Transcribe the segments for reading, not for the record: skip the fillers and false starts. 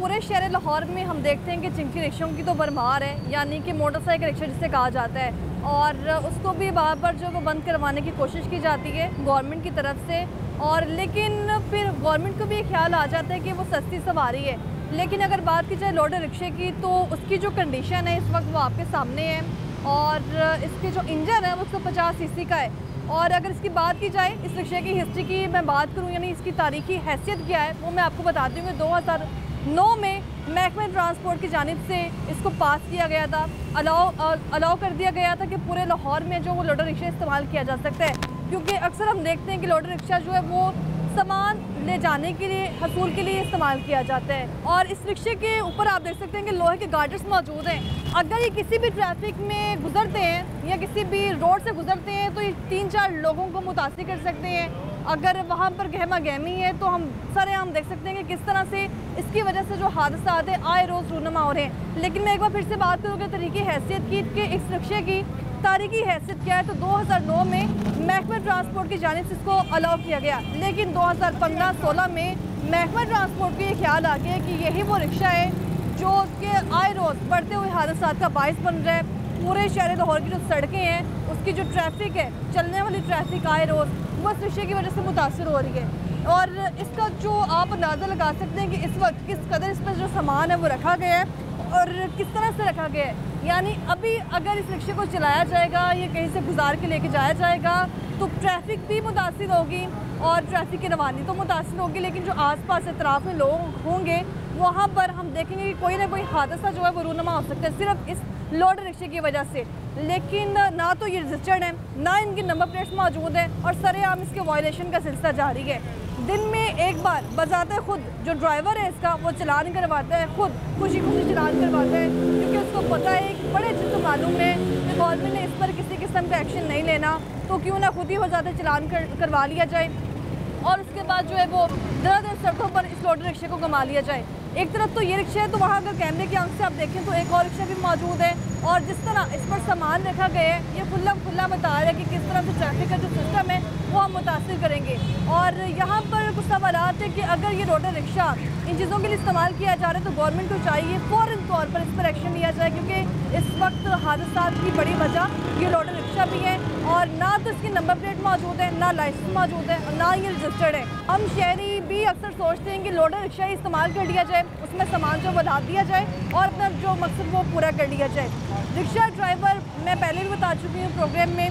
पूरे शहर लाहौर में हम देखते हैं कि चिंकी रिक्शों की तो भरमार है, यानी कि मोटरसाइकिल रिक्शा जिसे कहा जाता है, और उसको भी वहाँ पर जो वो बंद करवाने की कोशिश की जाती है गवर्नमेंट की तरफ से। और लेकिन फिर गवर्नमेंट को भी ये ख्याल आ जाता है कि वो सस्ती सवारी है। लेकिन अगर बात की जाए लोडर रिक्शे की, तो उसकी जो कंडीशन है इस वक्त वो आपके सामने है, और इसके जो इंजन है वो 150 सीसी का है। और अगर इसकी बात की जाए, इस रिक्शे की हिस्ट्री की मैं बात करूं, यानी इसकी तारीखी हैसियत क्या है, वो मैं आपको बताती हूँ। 2009 में महकमा ट्रांसपोर्ट की जानिब से इसको पास किया गया था, अलाउ कर दिया गया था कि पूरे लाहौर में जो वो लोडर रिक्शा इस्तेमाल किया जा सकता है, क्योंकि अक्सर हम देखते हैं कि लोडर रिक्शा जो है वो सामान ले जाने के लिए, हसूल के लिए इस्तेमाल किया जाता है। और इस रिक्शे के ऊपर आप देख सकते हैं कि लोहे के गार्डर्स मौजूद हैं। अगर ये किसी भी ट्रैफिक में गुजरते हैं या किसी भी रोड से गुजरते हैं तो ये 3-4 लोगों को मुतासिर कर सकते हैं। अगर वहाँ पर गहमा गहमी है तो हम सरेआम देख सकते हैं कि किस तरह से इसकी वजह से जो हादसा हैं आए रोज़ रूनुमा हो रहे हैं। लेकिन मैं एक बार फिर से बात करूँगी तरीकी हैसियत की कि इस रिक्शे की तारीखी हैसियत क्या है, तो 2009 में महकमा ट्रांसपोर्ट की जानिब से इसको अलाउ किया गया। लेकिन 2015-16 में महकमा ट्रांसपोर्ट को ये ख्याल आ गया कि यही वो रिक्शा है जो कि आए रोज़ बढ़ते हुए हादसात का बाइस बन रहा है। पूरे शहर लाहौर की जो सड़कें हैं, उसकी जो ट्रैफिक है, चलने वाली ट्रैफिक आए रोज़ वो इस रिक्शे की वजह से मुतासर हो रही है। और इसका जो आप अंदाज़ा लगा सकते हैं कि इस वक्त किस कदर इस पर जो सामान है वो रखा गया है और किस तरह से रखा गया है। यानी अभी अगर इस रिक्शे को चलाया जाएगा, ये कहीं से गुजार के लेके जाया जाएगा, तो ट्रैफिक भी मुतासिर होगी और ट्रैफिक की रवानी तो मुतासिर होगी, लेकिन जो आसपास इतराफ़ में लोग होंगे वहाँ पर हम देखेंगे कि कोई ना कोई हादसा जो है वो रूनुमा हो सकता है सिर्फ इस लोडर रिक्शे की वजह से। लेकिन ना तो ये रजिस्टर्ड है, ना इनकी नंबर प्लेट्स मौजूद है और सरेआम इसके वायलेशन का सिलसिला जारी है। दिन में एक बार बजाते खुद जो ड्राइवर है इसका वो चलान करवाता है, खुद खुशी खुशी चलान करवाता है, क्योंकि उसको पता है कि बड़े अच्छे से मालूम है कि गवर्नमेंट ने इस पर किसी किस्म का एक्शन नहीं लेना, तो क्यों ना खुद ही हो जाते चलान करवा लिया जाए और उसके बाद जो है वो दर सड़कों पर इस लोडर रिक्शे को घुमा लिया जाए। एक तरफ तो ये रिक्शा है, तो वहाँ अगर कैमरे की आंख से आप देखें तो एक और रिक्शा भी मौजूद है, और जिस तरह इस पर सामान रखा गया है ये खुला बता रहा है कि किस तरह से ट्रैफिक का जो सिस्टम है वो हम मुतासिर करेंगे। और यहाँ पर कुछ सवालात है कि अगर ये रोडर रिक्शा इन चीज़ों के लिए इस्तेमाल किया जा रहा है तो गवर्नमेंट को चाहिए फ़ौरन तौर पर इस पर एक्शन लिया जाए, क्योंकि इस वक्त हादसा की बड़ी वजह ये रोडर रिक्शा भी है और ना तो इसकी नंबर प्लेट मौजूद है, ना लाइसेंस मौजूद है और ना ये रजिस्टर्ड है। हम शहरी भी अक्सर सोचते हैं कि लोडर रिक्शा ही इस्तेमाल कर लिया जाए, उसमें सामान जो बढ़ा दिया जाए और अपना जो मकसद वो पूरा कर लिया जाए। रिक्शा ड्राइवर, मैं पहले भी बता चुकी हूँ प्रोग्राम में,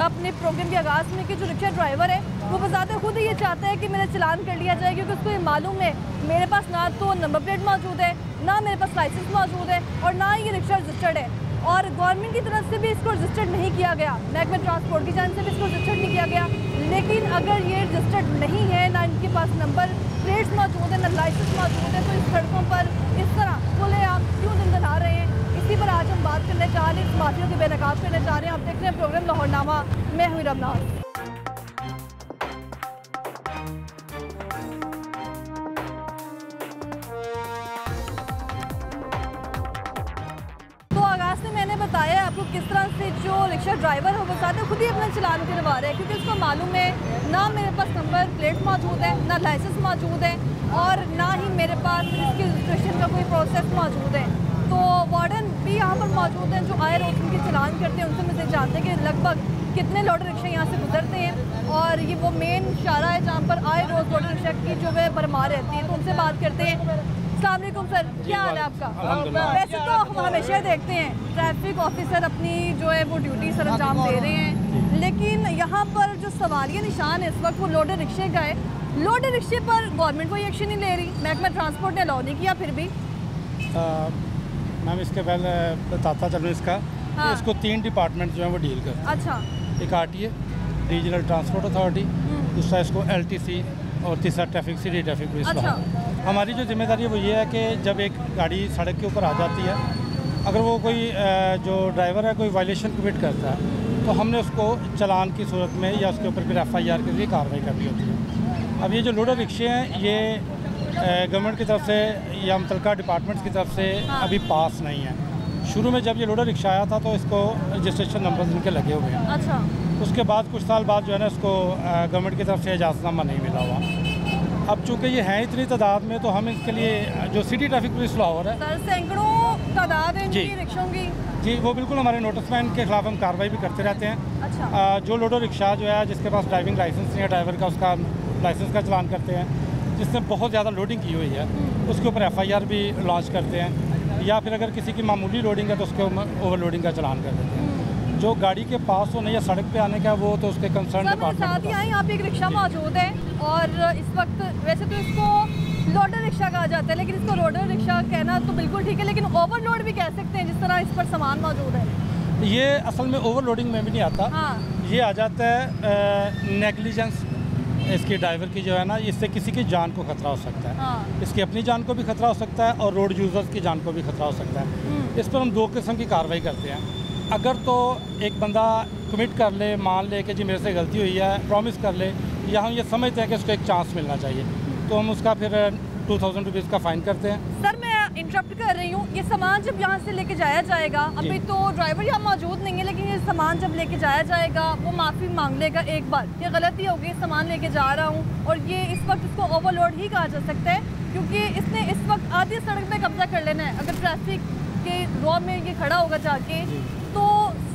अपने प्रोग्राम के आगाज़ में, कि जो रिक्शा ड्राइवर है वो बताते खुद ही ये चाहता है कि मेरा चलान कर लिया जाए, क्योंकि उसको ये मालूम है मेरे पास ना तो नंबर प्लेट मौजूद है, ना मेरे पास लाइसेंस मौजूद है और ना ही ये रिक्शा रजिस्टर्ड है। और गवर्नमेंट की तरफ से भी इसको रजिस्टर्ड नहीं किया गया, महकमा ट्रांसपोर्ट की जानिब से भी इसको रजिस्टर्ड नहीं किया गया। लेकिन अगर ये रजिस्टर्ड नहीं है, ना इनके पास नंबर प्लेट्स मौजूद है, ना लाइसेंस मौजूद है, तो इस सड़कों पर इस तरह खुलेआम क्यों दंदना रहे हैं, इसी पर आज हम बात करने चाह रहे हैं, इस माफियों की बेनकाब करने चाह रहे हैं। आप देख रहे हैं प्रोग्राम लाहौरनामा, मैं हूं रमनाज। तो आगाज़ में मैंने बताया आपको किस तरह से जो रिक्शा ड्राइवर है वो साथ खुद ही अपना चलान करवा रहे हैं, क्योंकि उसको मालूम है ना मेरे पास नंबर प्लेट मौजूद है, ना लाइसेंस मौजूद है और ना ही मेरे पास इसकी रजिस्ट्रेशन का कोई प्रोसेस मौजूद है। तो वार्डन भी यहाँ पर मौजूद हैं जो आए रोज़ उनके चलान करते हैं, उनसे मुझे जानते हैं कि लगभग कितने लोडर रिक्शा यहाँ से गुजरते हैं, और ये वो मेन इशारा है जहाँ पर आए रोज़ लोडर रिक्शा की जो है भरमार रहती है। तो उनसे बात करते हैं। अस्सलाम वालेकुम सर, क्या हाल है आपका? वैसे तो हम हमेशा देखते हैं ट्रैफिक ऑफिसर अपनी जो है वो ड्यूटी सर अंजाम दे रहे हैं, लेकिन यहाँ पर जो सवारियाँ निशान है इस वक्त वो लोडर रिक्शे का है। लोडर रिक्शे पर गवर्नमेंट कोई एक्शन नहीं ले रही, महकमा ट्रांसपोर्ट ने अलाउ नहीं किया फिर भी। मैम इसके पहले बताता चलूँ इसका, हाँ। इसको 3 डिपार्टमेंट जो है वो डील करते हैं। अच्छा। एक RTA रीजनल ट्रांसपोर्ट अथॉरिटी, दूसरा इसको LTC और तीसरा ट्रैफिक सिटी ट्रैफिक पुलिस। अच्छा। हमारी जो जिम्मेदारी है वो ये है कि जब एक गाड़ी सड़क के ऊपर आ जाती है, अगर वो कोई जो ड्राइवर है कोई वायलेशन कमिट करता है तो हमने उसको चलान की सूरत में या उसके ऊपर फिर FIR के लिए कार्रवाई करनी होती है। अब ये जो लोडर रिक्शे हैं ये गवर्नमेंट की तरफ से या मुतल्लिका डिपार्टमेंट्स की तरफ से अभी पास नहीं है। शुरू में जब ये लोडर रिक्शा आया था तो इसको रजिस्ट्रेशन नंबर इनके लगे हुए हैं। अच्छा। उसके बाद कुछ साल बाद जो है ना इसको गवर्नमेंट की तरफ से इजाज़तनामा नहीं मिला हुआ। अब चूंकि ये हैं इतनी तादाद में, तो हम इसके लिए जो सिटी ट्रैफिक पुलिस लाहौर है सर, सैकड़ों तादाद है इनकी रिक्शों की जी, वो बिल्कुल हमारे नोटिस में इनके खिलाफ हम कार्रवाई भी करते रहते हैं। अच्छा। जो लोडो रिक्शा जो है जिसके पास ड्राइविंग लाइसेंस नहीं है ड्राइवर का, उसका लाइसेंस का चलान करते हैं। जिसने बहुत ज़्यादा लोडिंग की हुई है उसके ऊपर FIR भी लॉन्च करते हैं, या फिर अगर किसी की मामूली लोडिंग है तो उसके ओवरलोडिंग का चलान कर देते हैं। जो गाड़ी के पास होने या सड़क पे आने का वो तो उसके कंसर्न डिपार्टमेंट। यहाँ पे एक रिक्शा मौजूद है और इस वक्त वैसे तो इसको लोडर रिक्शा कहा जाता है, लेकिन इसको लोडर रिक्शा कहना तो बिल्कुल ठीक है, लेकिन ओवरलोड भी कह सकते हैं जिस तरह इस पर सामान मौजूद है। ये असल में ओवरलोडिंग में भी नहीं आता। हाँ। ये आ जाता है नेग्लिजेंस इसकी ड्राइवर की जो है ना, इससे किसी की जान को खतरा हो सकता है। हाँ। इसकी अपनी जान को भी खतरा हो सकता है और रोड यूज़र्स की जान को भी खतरा हो सकता है। इस पर हम 2 किस्म की कार्रवाई करते हैं। अगर तो एक बंदा कमिट कर ले, मान ले कि जी मेरे से गलती हुई है, प्रॉमिस कर ले, या हम ये समझते हैं कि उसको एक चांस मिलना चाहिए, तो हम उसका फिर 2000 रुपीज़ का फ़ाइन करते हैं। सर, मैं इंटरप्ट कर रही हूँ, ये सामान जब यहाँ से लेके जाया जाएगा, अभी तो ड्राइवर यहाँ मौजूद नहीं है, लेकिन ये सामान जब लेके जाया जाएगा वो माफ़ी मांग लेगा एक बार, ये गलती होगी, सामान लेके जा रहा हूँ, और ये इस वक्त इसको ओवरलोड ही कहा जा सकता है, क्योंकि इसने इस वक्त आधी सड़क पे कब्जा कर लेना है। अगर ट्रैफिक के रॉ में ये खड़ा होगा जाके, तो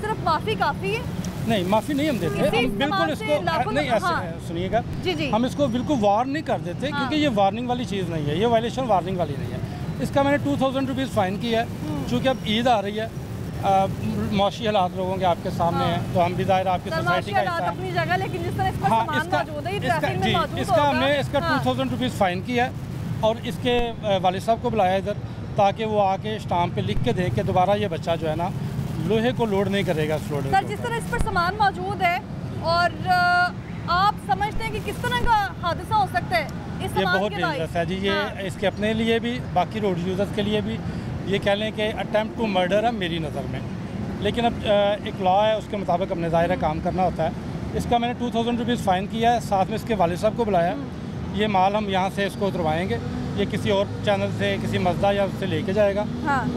सिर्फ माफ़ी काफ़ी है? नहीं, माफ़ी नहीं हम देते, हम बिल्कुल इसको नहीं ऐसे सुनिएगा जी, हम इसको बिल्कुल वार्न नहीं कर देते, क्योंकि ये वार्निंग वाली चीज़ नहीं है, ये वायलेशन वार्निंग वाली नहीं है। इसका मैंने 2000 रुपीज़ फ़ाइन किया है, चूँकि अब ईद आ रही है, मौशी हालात लोगों के आपके सामने हैं, तो हम भी ज़ाहिर आपकी सोसाइटी का हिस्सा अपनी जगह, लेकिन जिस तरह इसका सामान मौजूद है, ट्रैफिक में मौजूद इसका हमने इसका 2000 रुपीज़ फ़ाइन किया है, और इसके वालिद साहब को बुलाया इधर, ताकि वो आके स्टाम्प पे लिख के दें कि दोबारा ये बच्चा जो है ना लोहे को लोड नहीं करेगा इस लोडर। सर, जिस तरह इस पर सामान मौजूद है, और आप समझते हैं कि किस तरह का हादसा हो सकता है इस सामान? ये बहुत डेंजरस है जी, ये इसके अपने लिए भी, बाकी रोड यूज़र्स के लिए भी। ये कह लें कि अटेम्प्ट टू मर्डर है मेरी नज़र में, लेकिन अब एक लॉ है, उसके मुताबिक अपने ज़ाहिर काम करना होता है। इसका मैंने 2000 रुपीज़ फ़ाइन किया है, साथ में इसके वालिद साहब को बुलाया। ये माल हम यहाँ से इसको उतरवाएँगे, ये किसी और चैनल से, किसी मज़दा या उससे लेके जाएगा।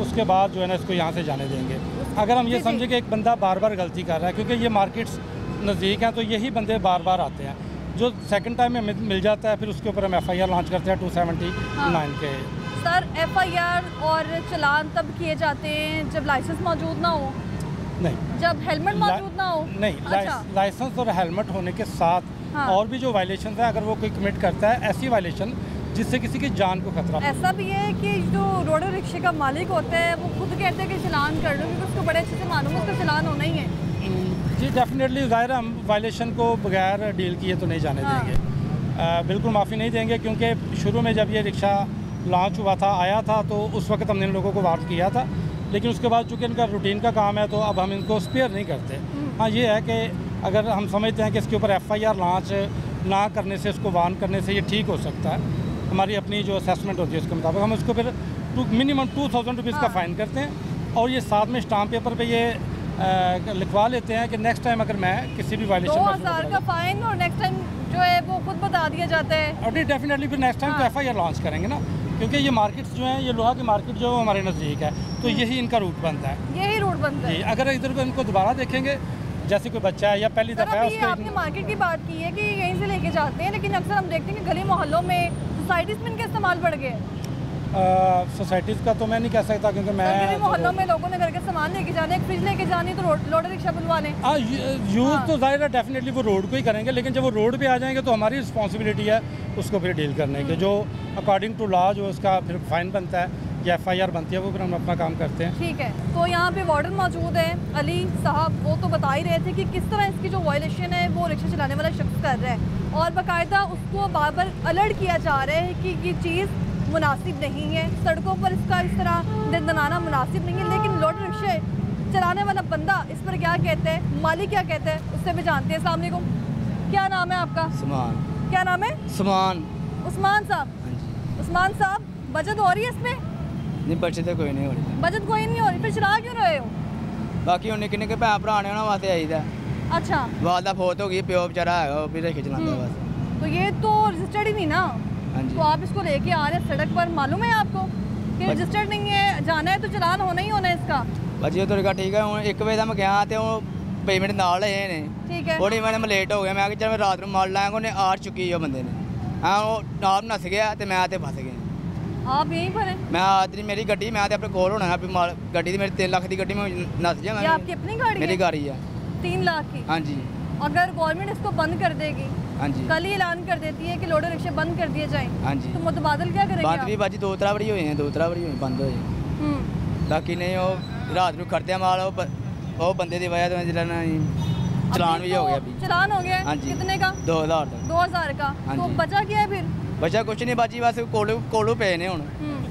उसके बाद जो है ना इसको यहाँ से जाने देंगे। अगर हम ये समझे कि एक बंदा बार बार गलती कर रहा है, क्योंकि ये मार्केट्स नज़दीक हैं, तो यही बंदे बार बार आते हैं। जो सेकंड टाइम में मिल जाता है, फिर उसके ऊपर हम FIR लॉन्च करते हैं 279 के। सर, FIR और चालान तब किए जाते हैं जब लाइसेंस मौजूद ना हो? नहीं, जब हेलमेट मौजूद ना हो? नहीं, अच्छा। लाइसेंस और हेलमेट होने के साथ और भी जो वायलेशन है, अगर वो कोई कमिट करता है ऐसी वायलेशन जिससे किसी की जान को खतरा। ऐसा भी है कि जो रोडर रिक्शे का मालिक होता है वो खुद कहते हैं कि चलान कर लो, क्योंकि उसको बड़े अच्छे से मालूम है उसका चलान होना ही है। जी डेफिनेटली, ज़ाहिर हम वायलेशन को बगैर डील किए तो नहीं जाने देंगे। बिल्कुल माफ़ी नहीं देंगे, क्योंकि शुरू में जब ये रिक्शा लॉन्च हुआ था, आया था, तो उस वक्त हमने इन लोगों को वार्न किया था, लेकिन उसके बाद चूँकि इनका रूटीन का काम है तो अब हम इनको स्पेयर नहीं करते। हाँ, ये है कि अगर हम समझते हैं कि इसके ऊपर FIR लॉन्च ना करने से, इसको वार्न करने से ये ठीक हो सकता है, हमारी अपनी जो असेसमेंट होती है उसके मुताबिक हम उसको फिर मिनिमम 2000 रुपीज़ का फ़ाइन करते हैं, और ये साथ में स्टाम्प पेपर पे ये लिखवा लेते हैं कि नेक्स्ट टाइम अगर मैं किसी भी वायलेशन 2000 का फ़ाइन, और नेक्स्ट टाइम जो है वो खुद बता दिया जाता है। और डेफिनेटली फिर नेक्स्ट टाइम तो FIR लॉन्च करेंगे ना, क्योंकि ये मार्केट्स जो हैं, ये लोहा की मार्केट जो है हमारे नज़दीक है, तो यही इनका रूट बनता है। यही रूट बनता है। अगर इधर को इनको दोबारा देखेंगे, जैसे कोई बच्चा है या पहली दफ़ा है, आपने मार्केट की बात की है कि यहीं से लेके जाते हैं, लेकिन अक्सर हम देखते हैं कि गली मोहल्लों में सोसाइटीज़ में इनका इस्तेमाल बढ़ गया। सोसाइटीज़ का तो मैं नहीं कह सकता, क्योंकि मैं मोहल्लों में लोगों ने घर के सामान लेके जाने, एक फ्रिज लेके जानी, तो लोडर रिक्शा बुलवा लें। यूज़ तो ज़ाहिर है डेफिनेटली वो रोड को ही करेंगे, लेकिन जब वो रोड पे आ जाएंगे तो हमारी रिस्पॉन्सिबिलिटी है उसको फिर डील करने की, जो अकॉर्डिंग टू लॉ जो उसका फिर फ़ाइन बनता है या FIR बनती है, वो फिर हम अपना काम करते हैं। ठीक है, तो यहाँ पे वार्डन मौजूद है अली साहब, वो तो बता ही रहे थे कि किस तरह इसकी जो वायलेशन है वो रिक्शा चलाने वाला शख्स कर रहा है, और बाकायदा उसको बार बार अलर्ट किया जा रहा है कि ये चीज़ मुनासिब नहीं है, सड़कों पर इसका इस तरह दनाना मुनासिब नहीं है। लेकिन लोडर रिक्शे चलाने वाला बंदा इस पर क्या कहता है, मालिक क्या कहता है, उससे भी जानते हैं। अस्सलाम वालेकुम, क्या नाम है आपका? उस्मान। क्या नाम है? उस्मान साहब। उस्मान साहब, बचत हो रही है इसमें? नहीं, बचत तो कोई नहीं हो रही। बचत कोई नहीं हो रही, फिर चला क्यों रहे हो? बाकी उन्हें किन्ने के भैन भरा ने वास्ते आईदा। अच्छा, वादा फोत हो गई, प्यो बेचारा है वो भी रिक्शा चलाता बस। तो ये तो रजिस्टर्ड ही नहीं ना। तो आप इसको लेके आ रहे हैं सड़क पर, मालूम है आपको कि रजिस्टर्ड नहीं है, जाना है तो चलान होना ही होना है इसका। बच्चे तो ठीक है, हूँ 1 बजे मैं गया तो भाई मेरे नाल है ने, ठीक है, थोड़ी मैंने लेट हो गया, मैं चल मैं रात में माल लाएंगे, उन्हें आर चुकी है बंदे ने। हाँ वो आप नस गया तो मैं फस गया। आप यहीं पर हैं? मैं आदमी मेरी गड्डी मैं अपने कोल होना अभी गड्डी मेरी 3 लाख की गड्डी में नस जाएगा। ये आपकी अपनी गाड़ी मेरी है? गाड़ी है 3 लाख की। हाँ जी। अगर गवर्नमेंट इसको बंद कर देगी, हाँ जी, कल ही ऐलान कर देती है कि लोडर रिक्शे बंद कर दिए जाएं, हाँ जी, तो मुतबादल क्या करेंगे बंद भी बाजी 2-3 बड़ी हुई हैं, 2-3 बड़ी हुई बंद हो जाए। बाकी नहीं वो रात को करते हैं माल वो बंदे की वजह से चलान भी हो गया। अभी चलान हो गया? हाँ जी। कितने का? 2000 का। हाँ तो जी। बचा क्या है फिर? बचा कुछ नहीं बाजी बस कोलू पे ने हूँ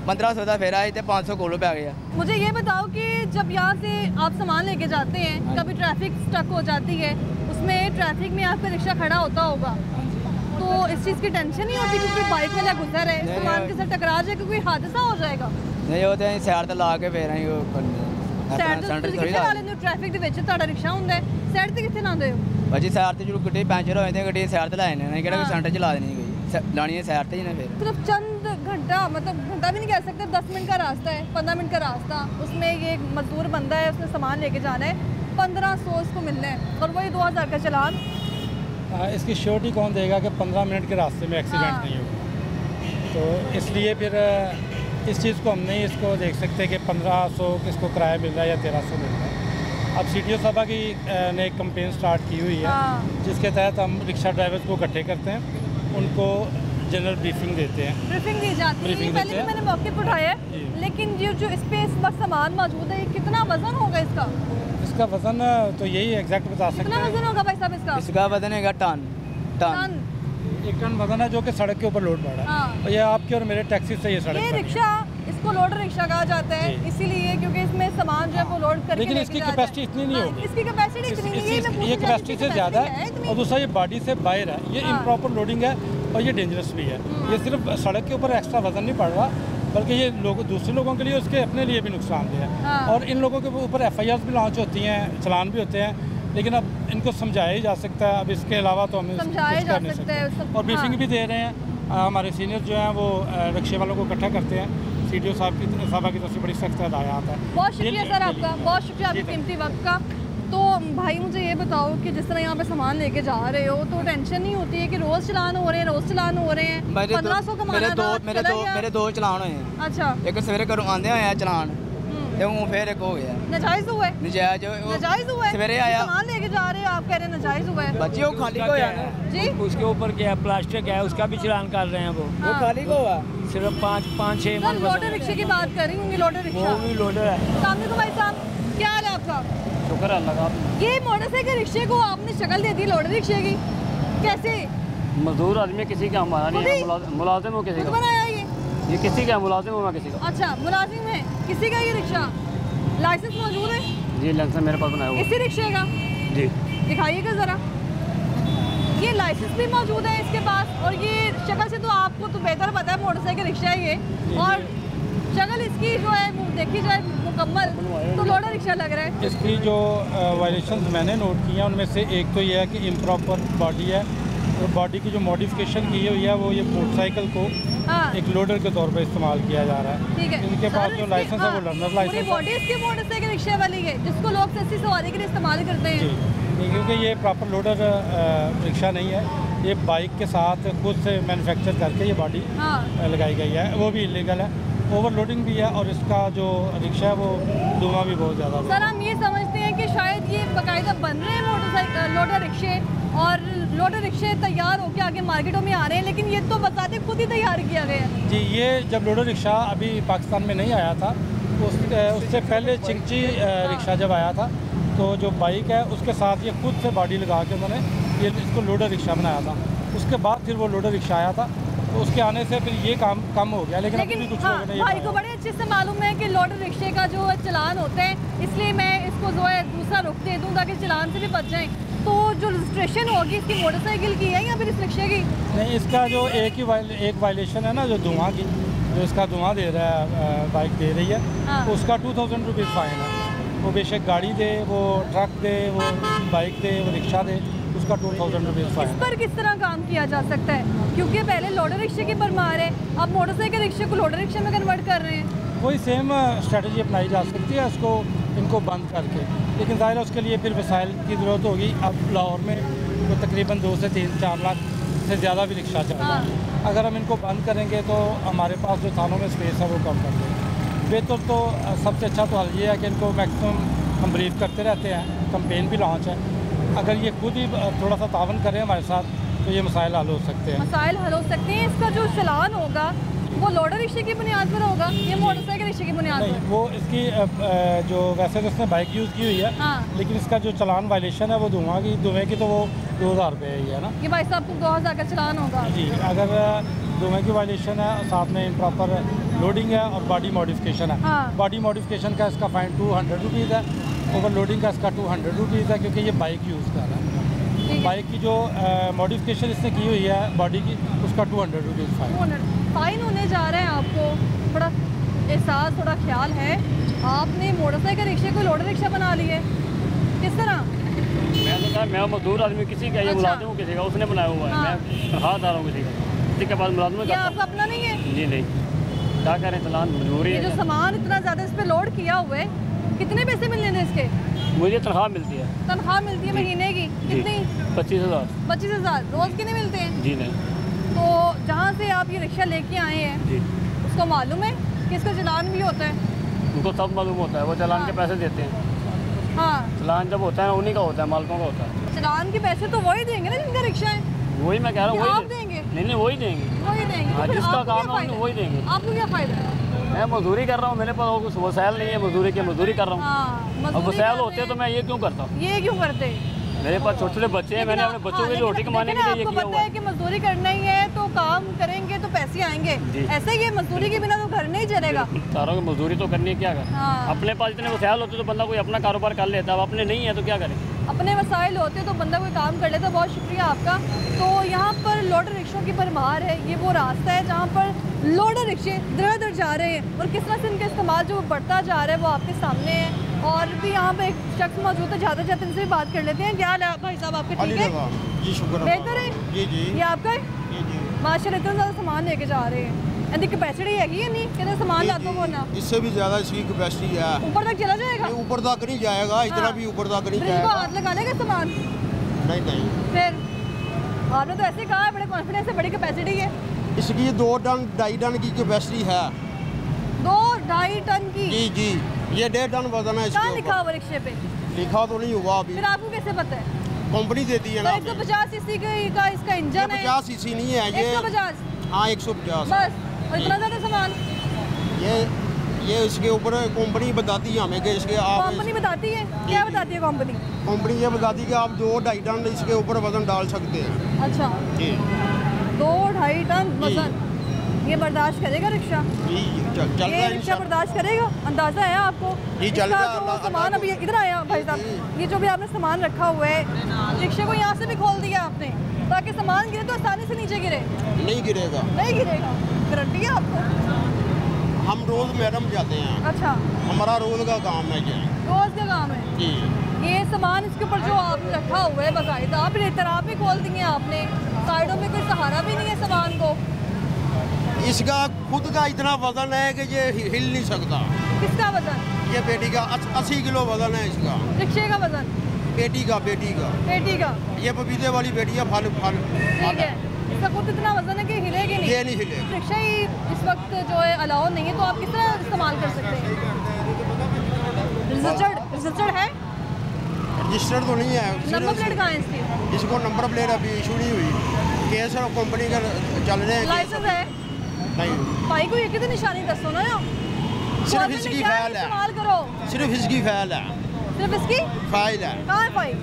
1500 का फेरा है 500 कोलू पे आ गया। मुझे ये बताओ कि जब यहाँ से आप सामान लेके जाते हैं, हाँ कभी ट्रैफिक स्टक हो जाती है, उसमें ट्रैफिक में आपका रिक्शा खड़ा होता होगा, तो इस चीज़ की टेंशन नहीं होती क्योंकि बाइक वाला गुजर है, सामान के साथ टकरा जाए, कोई हादसा हो जाएगा? नहीं होते हैं सैर तो ला के फेर ट्रैफिक ਦੇ ਵਿੱਚ ਤੁਹਾਡਾ ਰਿਕਸ਼ਾ ਹੁੰਦਾ ਹੈ, ਸਾਈਡ ਤੇ ਕਿੱਥੇ ਲਾਉਂਦੇ ਹੋ? भाजी सैर तो जो गड्डी पंचर हो जाती है गड्डी सैर तो लाए नहीं कि सेंटर च ला देनी कोई लानी है सैर तो ही ना फिर सिर्फ चंद घंटा, मतलब घंटा भी नहीं कह सकते, 10 मिनट का रास्ता है, 15 मिनट का रास्ता, उसमें ये एक मजदूर बंदा है, उसने सामान लेके जाना है, 1500 उसको मिलना है और वही 2000 का चलान। इसकी श्योरिटी कौन देगा कि 15 मिनट के रास्ते में एक्सीडेंट नहीं होगा? तो इसलिए फिर इस चीज़ को हम नहीं इसको देख सकते कि 1500 किसको किराया मिल रहा है या 1300 मिल रहा है। अब CTO साहबा की ने एक कंपेन स्टार्ट की हुई है जिसके तहत हम रिक्शा ड्राइवर्स को इकट्ठे करते हैं, उनको जनरल ब्रीफिंग देते हैं। ब्रीफिंग दी जाती है? पहले भी मैंने मौके पर उठाया है, लेकिन ये जो इस पे इस वक्त सामान मौजूद है, कितना वजन होगा इसका? इसका वजन तो यही एग्जैक्ट बता सकते कितना हैं। वजन होगा भाई साहब इसका? इसका वजन है टन 1 टन वजन है जो कि सड़क के ऊपर लोड पड़ा है। और ये आपके और मेरे टैक्सी से ये सड़क ये रिक्शा, इसको लोडर रिक्शा कहा जाता है इसीलिए क्योंकि इसमें सामान जो है वो लोड करके लेकिन इसकी कैपेसिटी इतनी नहीं होगी। इसकी कैपेसिटी इतनी नहीं है, ये कैपेसिटी से ज़्यादा है और दूसरा ये बॉडी से बाहर है, ये इम्प्रॉपर लोडिंग है और ये डेंजरस भी है। ये सिर्फ सड़क के ऊपर एक्स्ट्रा वजन नहीं पड़ रहा बल्कि ये लोग दूसरे लोगों के लिए उसके अपने लिए भी नुकसानदेह है। और इन लोगों के ऊपर FIRs भी लॉन्च होती हैं, चलान भी होते हैं, लेकिन अब इनको समझाया ही जा सकता है। अब इसके अलावा तो हमें समझाया जा सकता है और ब्रीफिंग भी दे रहे हैं। हमारे सीनियर जो हैं वो रिक्शे वालों को इकट्ठा करते हैं। CTO साहबा की तरफ से बड़ी सख्त हदायत है। बहुत शुक्रिया सर आपका, बहुत शुक्रिया आपके कीमती वक्त का। तो भाई मुझे ये बताओ कि जिस तरह यहाँ पे सामान लेके जा रहे हो तो टेंशन नहीं होती है कि रोज़ चलान हो रहे हैं, रोज़ चलान हो रहे हैं? 1500 कमाना मेरे 2 चलान हुए हैं। अच्छा, एक सवेरे घरों आंदे होए चलान ते हूं फिर एक हो गया नाजायज हुआ है? नाजायज हुआ है? सवेरे आया सामान लेके जा रहे हो, आप कह रहे हैं नाजायज हुआ है? बच्चे वो खाली को है जी, उसके ऊपर क्या है, प्लास्टिक है, उसका भी चलान कर रहे हैं वो खाली को हुआ सिर्फ 5-6 सर लोडर रिक्शे की बात कर रही हूँ, लोडर रिक्शा। वो भी लोडर है। सामने को भाई साहब, क्या हाल है आपका? शुक्र अल्लाह का। ये मोटरसाइकिल रिक्शे को आपने शक्ल दे दी लोडर रिक्शे की, कैसे? मजदूर आदमी किसी का हमारा नहीं है, मुलाजिम हो किसी खुद का। बनाया ये किसी का मुलाजिम हो, मैं किसी का। अच्छा, मुलाजिम है किसी का ये रिक्शा? लाइसेंस मौजूद है? जी लाइसेंस मेरे पास बनाया हुआ इसी रिक्शे का? जी। दिखाइएगा ज़रा। ये लाइसेंस भी मौजूद है इसके पास और ये शक्ल से तो आपको तो बेहतर पता है मोटरसाइकिल रिक्शा है ये, और शक्ल इसकी जो है वो देखी जाए मुकम्मल तो लोडर रिक्शा लग रहा है। इसकी जो वायलेशंस मैंने नोट की हैं उनमें से एक तो ये है कि इम्प्रॉपर बॉडी है और बॉडी की जो मॉडिफिकेशन की हुई है वो ये मोटरसाइकिल को एक लोडर के तौर पर इस्तेमाल किया जा रहा है। ठीक है, इनके पास जो लाइसेंस है वो लर्नर लाइसेंस है। बॉडी इसकी मोटरसाइकिल रिक्शा वाली है जिसको लोग सस्ती सवारी के लिए इस्तेमाल करते हैं। जी, क्योंकि ये प्रॉपर लोडर रिक्शा नहीं है, ये बाइक के साथ खुद से मैन्युफैक्चर करके ये बॉडी लगाई गई है, वो भी इलीगल है, ओवरलोडिंग भी है और इसका जो रिक्शा है वो धुआं भी बहुत ज़्यादा। सर हम ये समझते हैं कि शायद ये बाकायदा बन रहे हैं मोटरसाइकिल लोडर रिक्शे और लोडर रिक्शे तैयार होकर आगे मार्केटों में आ रहे हैं, लेकिन ये तो बताते खुद ही तैयार किया गया है। जी, ये जब लोडर रिक्शा अभी पाकिस्तान में नहीं आया था उससे पहले चिंची रिक्शा जब आया था तो जो बाइक है उसके साथ ये खुद से बॉडी लगा के उन्होंने ये इसको लोडर रिक्शा बनाया था। उसके बाद फिर वो लोडर रिक्शा आया था तो उसके आने से फिर ये काम कम हो गया, लेकिन अभी भी कुछ लोगों ने भाई को बड़े अच्छे से मालूम है कि लोडर रिक्शे का जो चलान होता है, इसलिए मैं इसको जो है दूसरा रुख दे दूँ ताकि चलान से भी बच जाएँ। तो जो रजिस्ट्रेशन होगी इसकी मोटरसाइकिल की है या फिर इस रिक्शे की? नहीं, इसका जो एक वायलेशन है ना, जो धुआं की, जो इसका धुआं दे रहा है बाइक दे रही है, तो उसका 2000 रुपीज़ फ़ाइन है। वो बेशक गाड़ी दे, वो ट्रक दे, वो बाइक दे, वो रिक्शा दे, उसका 2000 रुपीज़ फ़ाइन। इस पर किस तरह काम किया जा सकता है? क्योंकि पहले लोडर रिक्शे की भरमार है, अब मोटरसाइकिल रिक्शे को लोडर रिक्शे में कन्वर्ट कर रहे हैं। वही सेम स्ट्रेटजी अपनाई जा सकती है इसको इनको बंद करके, लेकिन ज़ाहिर है उसके लिए फिर वसाइल की ज़रूरत होगी। अब लाहौर में वो तकरीबन 2 से 3-4 लाख से ज़्यादा भी रिक्शा चल रहा है, अगर हम इनको बंद करेंगे तो हमारे पास जो थानों में स्पेस है वो कम कर देंगे। बेहतर तो सबसे अच्छा तो हल ये है कि इनको मैक्सिमम हम ब्रीफ करते रहते हैं, कंपेन भी लॉन्च है। अगर ये खुद ही थोड़ा सा तावन करें हमारे साथ तो ये मसाइल हल हो सकते हैं। मसाइल हल हो सकते हैं। इसका जो चलान होगा वो लोडर रिक्शे की बुनियाद पर होगा, ये मोटरसाइकिल रिक्शे की बुनियाद पर? वो इसकी जो वैसे तो उसने बाइक यूज़ की हुई है, हाँ। लेकिन इसका जो चलान वायलेशन है वो धुएँ की तो वो 2000 रुपये ही है ना। ये भाई साहब को 2000 का चलान होगा जी। अगर धुएँ की वायलेशन है, साथ में इम्प्रॉपर लोडिंग है और बॉडी मॉडिफिकेशन है। हाँ। बॉडी मॉडिफिकेशन का इसका फ़ाइन 200 रुपीज़ है, ओवर लोडिंग का इसका 200 रुपीज़ है, क्योंकि ये बाइक यूज़ कर रहा है। बाइक की जो मॉडिफिकेशन इसने की हुई है बॉडी की, उसका 200 रुपीज़ फ़ाइन होने जा रहा है। आपको थोड़ा एहसास, थोड़ा ख्याल है? आपने मोटरसाइकिल रिक्शे को लोडर रिक्शा बना लिए, किस तरह? मैंने कहा मैं मजदूर आदमी, किसी का ये मुलाजिम हूँ, किसी का उसने बनाया हुआ है। हाँ। मैं तनख्वाहदार हूँ किसी के पास मुलाजिम। क्या आपका अपना नहीं है? जी नहीं, क्या करें, चलान मजबूरी है। जो सामान इतना ज़्यादा इस पर लोड किया हुआ है, कितने पैसे मिलने थे इसके? मुझे तनख्वाह मिलती है। तनख्वाह मिलती है महीने की? कितनी? 25,000। 25,000 रोज़ के नहीं मिलते हैं? जी नहीं। तो जहाँ से आप ये रिक्शा लेके आए हैं जी, उसको मालूम है कि इसका चलान भी होता है? उनको सब मालूम होता है, वो चलान के पैसे देते हैं। हाँ, चलान जब होता है उन्हीं का होता है, मालिकों का होता है। चलान के पैसे तो वही देंगे ना जिनका रिक्शा है? वही मैं कह रहा हूँ, आप वही देंगे? नहीं, वही देंगे। वही देंगे। हाँ, तो फिर जिसका आपको काम क्या है फ़ायदा? वही देंगे। आपको क्या फ़ायदा है? मैं मजदूरी कर रहा हूँ, मेरे पास कुछ वसाइल नहीं है मजदूरी के, मजदूरी कर रहा हूँ। हाँ, अब वसाइल होते तो मैं ये क्यों करता? ये क्यों करते? मेरे पास छोटे छोटे बच्चे हैं, मैंने अपने बच्चों की रोटी कमाने के लिए ये आपको किया पता हुआ है कि मजदूरी करना ही है, तो काम करेंगे तो पैसे आएंगे। जी। ऐसे ही मजदूरी के बिना तो घर नहीं चलेगा। सारों की मजदूरी तो करनी है, क्या करें। हाँ। अपने पास इतने वसाइल होते तो बंदा कोई अपना कारोबार कर लेता, अब अपने नहीं है तो क्या करें। अपने वसाइल होते तो बंदा कोई काम कर लेता। बहुत शुक्रिया आपका। तो यहाँ पर लोडर रिक्शों की भरमार है। ये वो रास्ता है जहाँ पर लोडर रिक्शे दर जा रहे हैं और किस तरह से इनका इस्तेमाल जो बढ़ता जा रहा है वो आपके सामने है। और भी यहाँ पे एक शख्स मौजूद है, जाते जाते इनसे भी बात कर लेते हैं। क्या हाल है भाई साहब आपके? ठीक है जी, शुक्र बेहतर है जी जी ये आपका है? जी जी माशाल्लाह इतना ज़्यादा सामान लेके जा रहे हैं। इनकी कैपेसिटी हैगी है नहीं कितना सामान लाते हो ना? इससे भी ज़्यादा इसकी कैपेसिटी है। ऊपर तक चला जाएगा? ये ऊपर तक नहीं जाएगा, इतना हाँ। भी ऊपर तक नहीं फिर इनको जाएगा। हाथ लगा लेगा सामान? नहीं नहीं, फिर आपने तो ऐसे कहा है, बड़े कॉन्फिडेंस से, बड़ी कैपेसिटी है। इसकी 2 टन 2.5 टन की कैपेसिटी है। 2-2.5 टन की? जी जी, ये 1.5 टन वजन है कहाँ इसके लिखा ऊपर। हुआ रिक्शे पे? लिखा तो नहीं हुआ अभी, फिर आपको कैसे पता है? कंपनी देती है तो ना। 150 सीसी का इसका इंजन है। 50 सीसी नहीं है ये। 150? हाँ 150 बस, और इतना ज़्यादा सामान? ये इसके ऊपर कंपनी बताती है हमें कि इसके आप कंपनी बताती है? क्या बताती है कंपनी? कंपनी ये बताती है कि आप 2-2.5 टन इसके ऊपर वजन डाल सकते हैं। अच्छा, जी 2-2.5 टन वजन ये बर्दाश्त करेगा रिक्शा? जी, चल रहा ये है रिक्शा इंशाल्लाह। बर्दाश्त करेगा? अंदाज़ा है आपको? जी, चल इसका रहा है, जो अल्लाह सामान अभी इधर आया भाई साहब, ये जो भी आपने सामान रखा हुआ है, रिक्शे को यहाँ से भी खोल दिया आपने ताकि सामान गिरे तो आसानी से नीचे गिरे? नहीं गिरेगा। नहीं गिरेगा, गारंटी है आपको? हम रोज मैडम जाते हैं, अच्छा, हमारा रोज का काम है ये। रोज़ का काम है। जी ये सामान इसके ऊपर जो आपने रखा हुआ है बाकायदा, आप तरह भी खोल दिए आपने, साइडों में कोई सहारा भी नहीं है सामान को। इसका खुद का इतना वजन है कि ये हिल नहीं सकता। किसका वजन? ये बेटी का 80 किलो वजन है इसका। रिक्शे का वजन? बेटी का पेटी का? ये पपीते वाली बेटी है, फल फल ठीक है। इसका खुद इतना वजन है कि हिलेगी नहीं? ये नहीं हिले। रिक्शा ही इस वक्त जो है अलाउ नहीं है, तो आप किस तरह इस्तेमाल कर सकते हैं? रजिस्टर्ड है? रजिस्टर्ड तो नहीं है। नंबर प्लेट कहाँ है इसकी? इसको नंबर प्लेट अभी इशू नहीं हुई। केस और कंपनी का चल रहे हैं। लाइसेंस है? नहीं, भाई को एक ही तो निशानी दसो ना यार। सिर्फ इसकी फाइल इस्तेमाल है। करो। सिर्फ इसकी फाइल है। सिर्फ इसकी फाइल है। कहाँ है फाइल?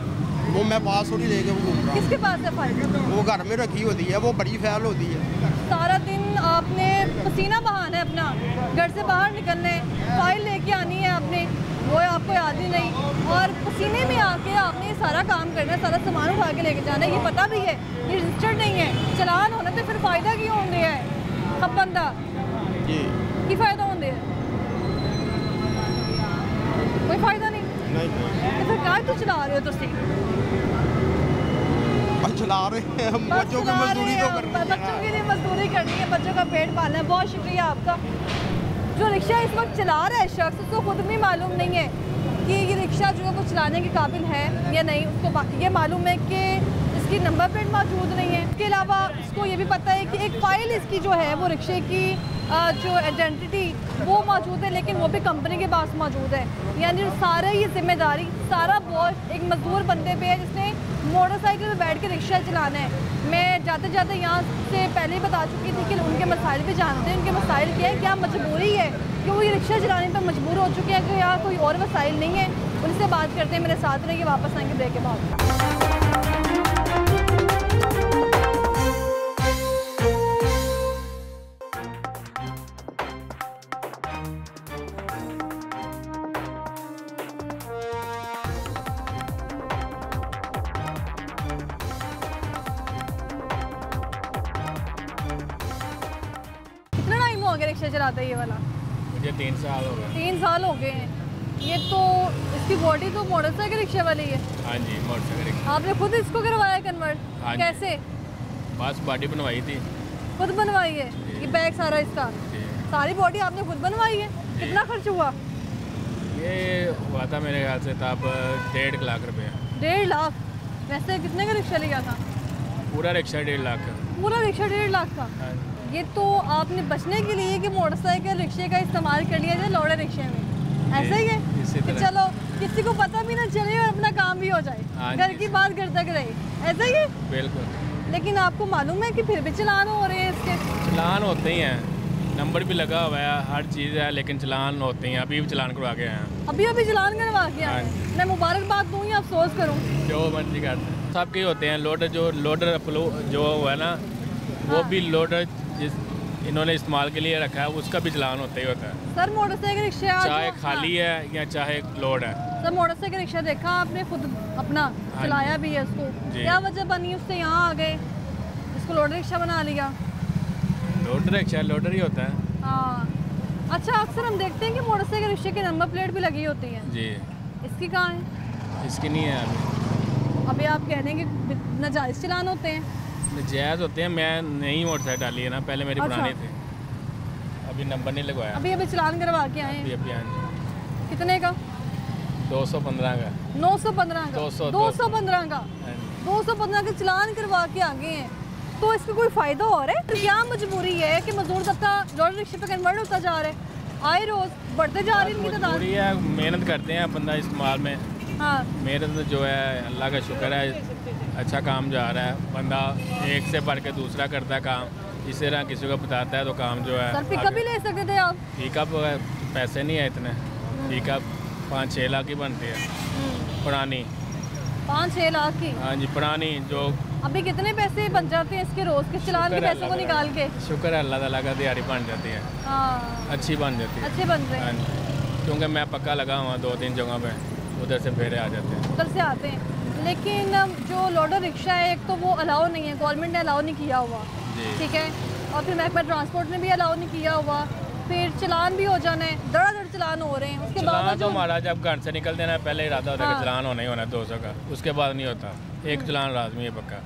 वो मैं पास थोड़ी लेके घूम रहा हूँ। किसके पास है फाइल? वो घर में रखी होती है, वो बड़ी फाइल होती है। सारा दिन आपने पसीना बहाना है अपना, घर से बाहर निकलने, फाइल लेके आनी है आपने, वो आपको याद ही नहीं, और पसीने में आके आपने ये सारा काम करना है, सारा सामान उठा के लेके जाना है, ये पता भी है, ये रजिस्टर्ड नहीं है। चलान होने तो फिर फ़ायदा क्यों होंगे है? अब बंदा जी की फ़ायदा होंगे? कोई फ़ायदा नहीं। तो फिर कार क्यों चला रहे हो तुम? चला रहे हैं हम, बच्चों की मजदूरी तो करनी है। बच्चों के लिए मजदूरी करनी है, बच्चों का पेट पालना है। बहुत शुक्रिया आपका। जो रिक्शा इस वक्त चला रहा है शख्स, उसको खुद भी मालूम नहीं है कि ये रिक्शा जो है वो चलाने के काबिल है या नहीं। उसको ये मालूम है कि इसकी नंबर प्लेट मौजूद नहीं है। इसके अलावा इसको ये भी पता है कि एक फ़ाइल इसकी जो है वो रिक्शे की जो आइडेंटिटी वो मौजूद है, लेकिन वो भी कंपनी के पास मौजूद है। यानी सारा ये जिम्मेदारी, सारा बोझ एक मजदूर बंदे पे है जिसने मोटरसाइकिल में बैठ के रिक्शा चलाना है। मैं जाते जाते यहाँ से पहले ही बता चुकी थी कि उनके मसाइल भी जानते हैं। उनके मसाइल क्या है, क्या मजबूरी है कि वो ये रिक्शा चलाने पर मजबूर हो चुके हैं कि यहाँ कोई और वसाइल नहीं है। उनसे बात करते हैं, मेरे साथ रहिए, वापस आएंगे ब्रेक के बाद। रिक्शा चलाता है ये वाला? मुझे 3 साल हो गए। 3 साल हो गए हैं। ये तो इसकी बॉडी तो मोटरसाइकिल रिक्शे वाली है। हाँ जी, मोटरसाइकिल रिक्शा। आपने खुद इसको करवाया कन्वर्ट? हाँ, कैसे? बस बॉडी बनवाई थी। खुद बनवाई है? ये बैग सारा इसका? सारी बॉडी आपने खुद बनवाई है? कितना खर्च हुआ? ये हुआ था मेरे ख्याल से तब 1.5 लाख रुपये। 1.5 लाख? वैसे कितने का रिक्शा लिया था? पूरा रिक्शा 1.5 लाख का। पूरा रिक्शा 1.5 लाख का? ये तो आपने बचने के लिए कि मोटरसाइकिल रिक्शे का इस्तेमाल कर लिया जाए लौड़े रिक्शे में, ऐसा ही है कि चलो किसी को पता भी ना चले और अपना काम भी हो जाए, घर की बात घर तक रहे, ऐसा ही है? बिल्कुल। लेकिन आपको मालूम है कि फिर भी चलान हो रहे हैं इसके? चलान होते ही हैं, नंबर भी लगा हुआ है, हर चीज़ है, लेकिन चलान होते हैं। अभी भी चलान करवा के आए हैं। अभी चलान करवा के आए? मैं मुबारकबाद दूँ या अफसोस करूँ? जो मर्जी करते हैं, सबके होते हैं। लोडर जो है ना, वो भी लोडर जिस इन्होंने इस्तेमाल के लिए रखा है उसका भी चलान होता ही होता है। सर मोटरसाइकिल रिक्शा चाहे खाली है या चाहे लोड है। सर मोटरसाइकिल रिक्शा देखा आपने खुद अपना चलाया भी है इसको, क्या वजह बनी उससे यहाँ आ गए, इसको लोडर रिक्शा बना लिया? लोडर रिक्शा लोडर ही होता है। हाँ, अच्छा अक्सर हम देखते हैं कि मोटरसाइकिल रिक्शे की नंबर प्लेट भी लगी होती है जी। इसकी कहाँ है? इसकी नहीं है अभी आप कह रहे हैं कि नाजायज़ चलान होते हैं? जायज़ होते हैं। मैं नई मोटरसाइकिल डाली है ना, पहले मेरी पुरानी थी, अभी नंबर नहीं लगवाया। अभी चलान करवा के आए हैं? अभी हाँ। कितने का? 215 का। 915 का? 215 का? 215 का चलान करवा के आ गए हैं, तो इसका कोई फ़ायदा और है? तो क्या मजबूरी है कि मजदूर तबका लोडर रिक्शे पे कन्वर्ट होता जा रहा है, आए रोज़ बढ़ते जा रही है? मजबूरी है, मेहनत करते हैं बंदा इस्तेमाल में। हाँ, मेहनत जो है अल्लाह का शुक्र है, अच्छा काम जा रहा है। बंदा एक से बढ़ के दूसरा करता है काम, इस तरह किसी को बताता है तो काम जो है। सर पिकअप भी ले सकते थे आप? पिकअप पैसे नहीं है इतने, पिकअप 5-6 लाख की बनती है पुरानी। 5-6 लाख की? हाँ जी, पुरानी जो। अभी कितने पैसे बन जाते हैं इसके रोज़ के चलान के पैसों को निकाल के? शुक्र है अल्लाह ताला का, दिहाड़ी बन जाती है। हाँ, अच्छी बन जाती है। अच्छे बन रहे हैं? क्योंकि मैं पक्का लगा हुआ 2-3 जगह पे, उधर से फेरे आ जाते हैं। उधर से आते हैं। लेकिन जो लोडर रिक्शा है, एक तो वो अलाउ नहीं है, गवर्नमेंट ने अलाउ नहीं किया हुआ, ठीक है, और फिर महकमा ट्रांसपोर्ट ने भी अलाउ नहीं किया हुआ, फिर चलान भी हो जाना है, धड़ाधड़ चलान हो रहे हैं। उसके बाद तो हमारा जब घर से निकल देना पहले इरादा होता है कि चलान होना ही होना 200 का, उसके बाद नहीं होता। एक चलान लाजमी है पक्का।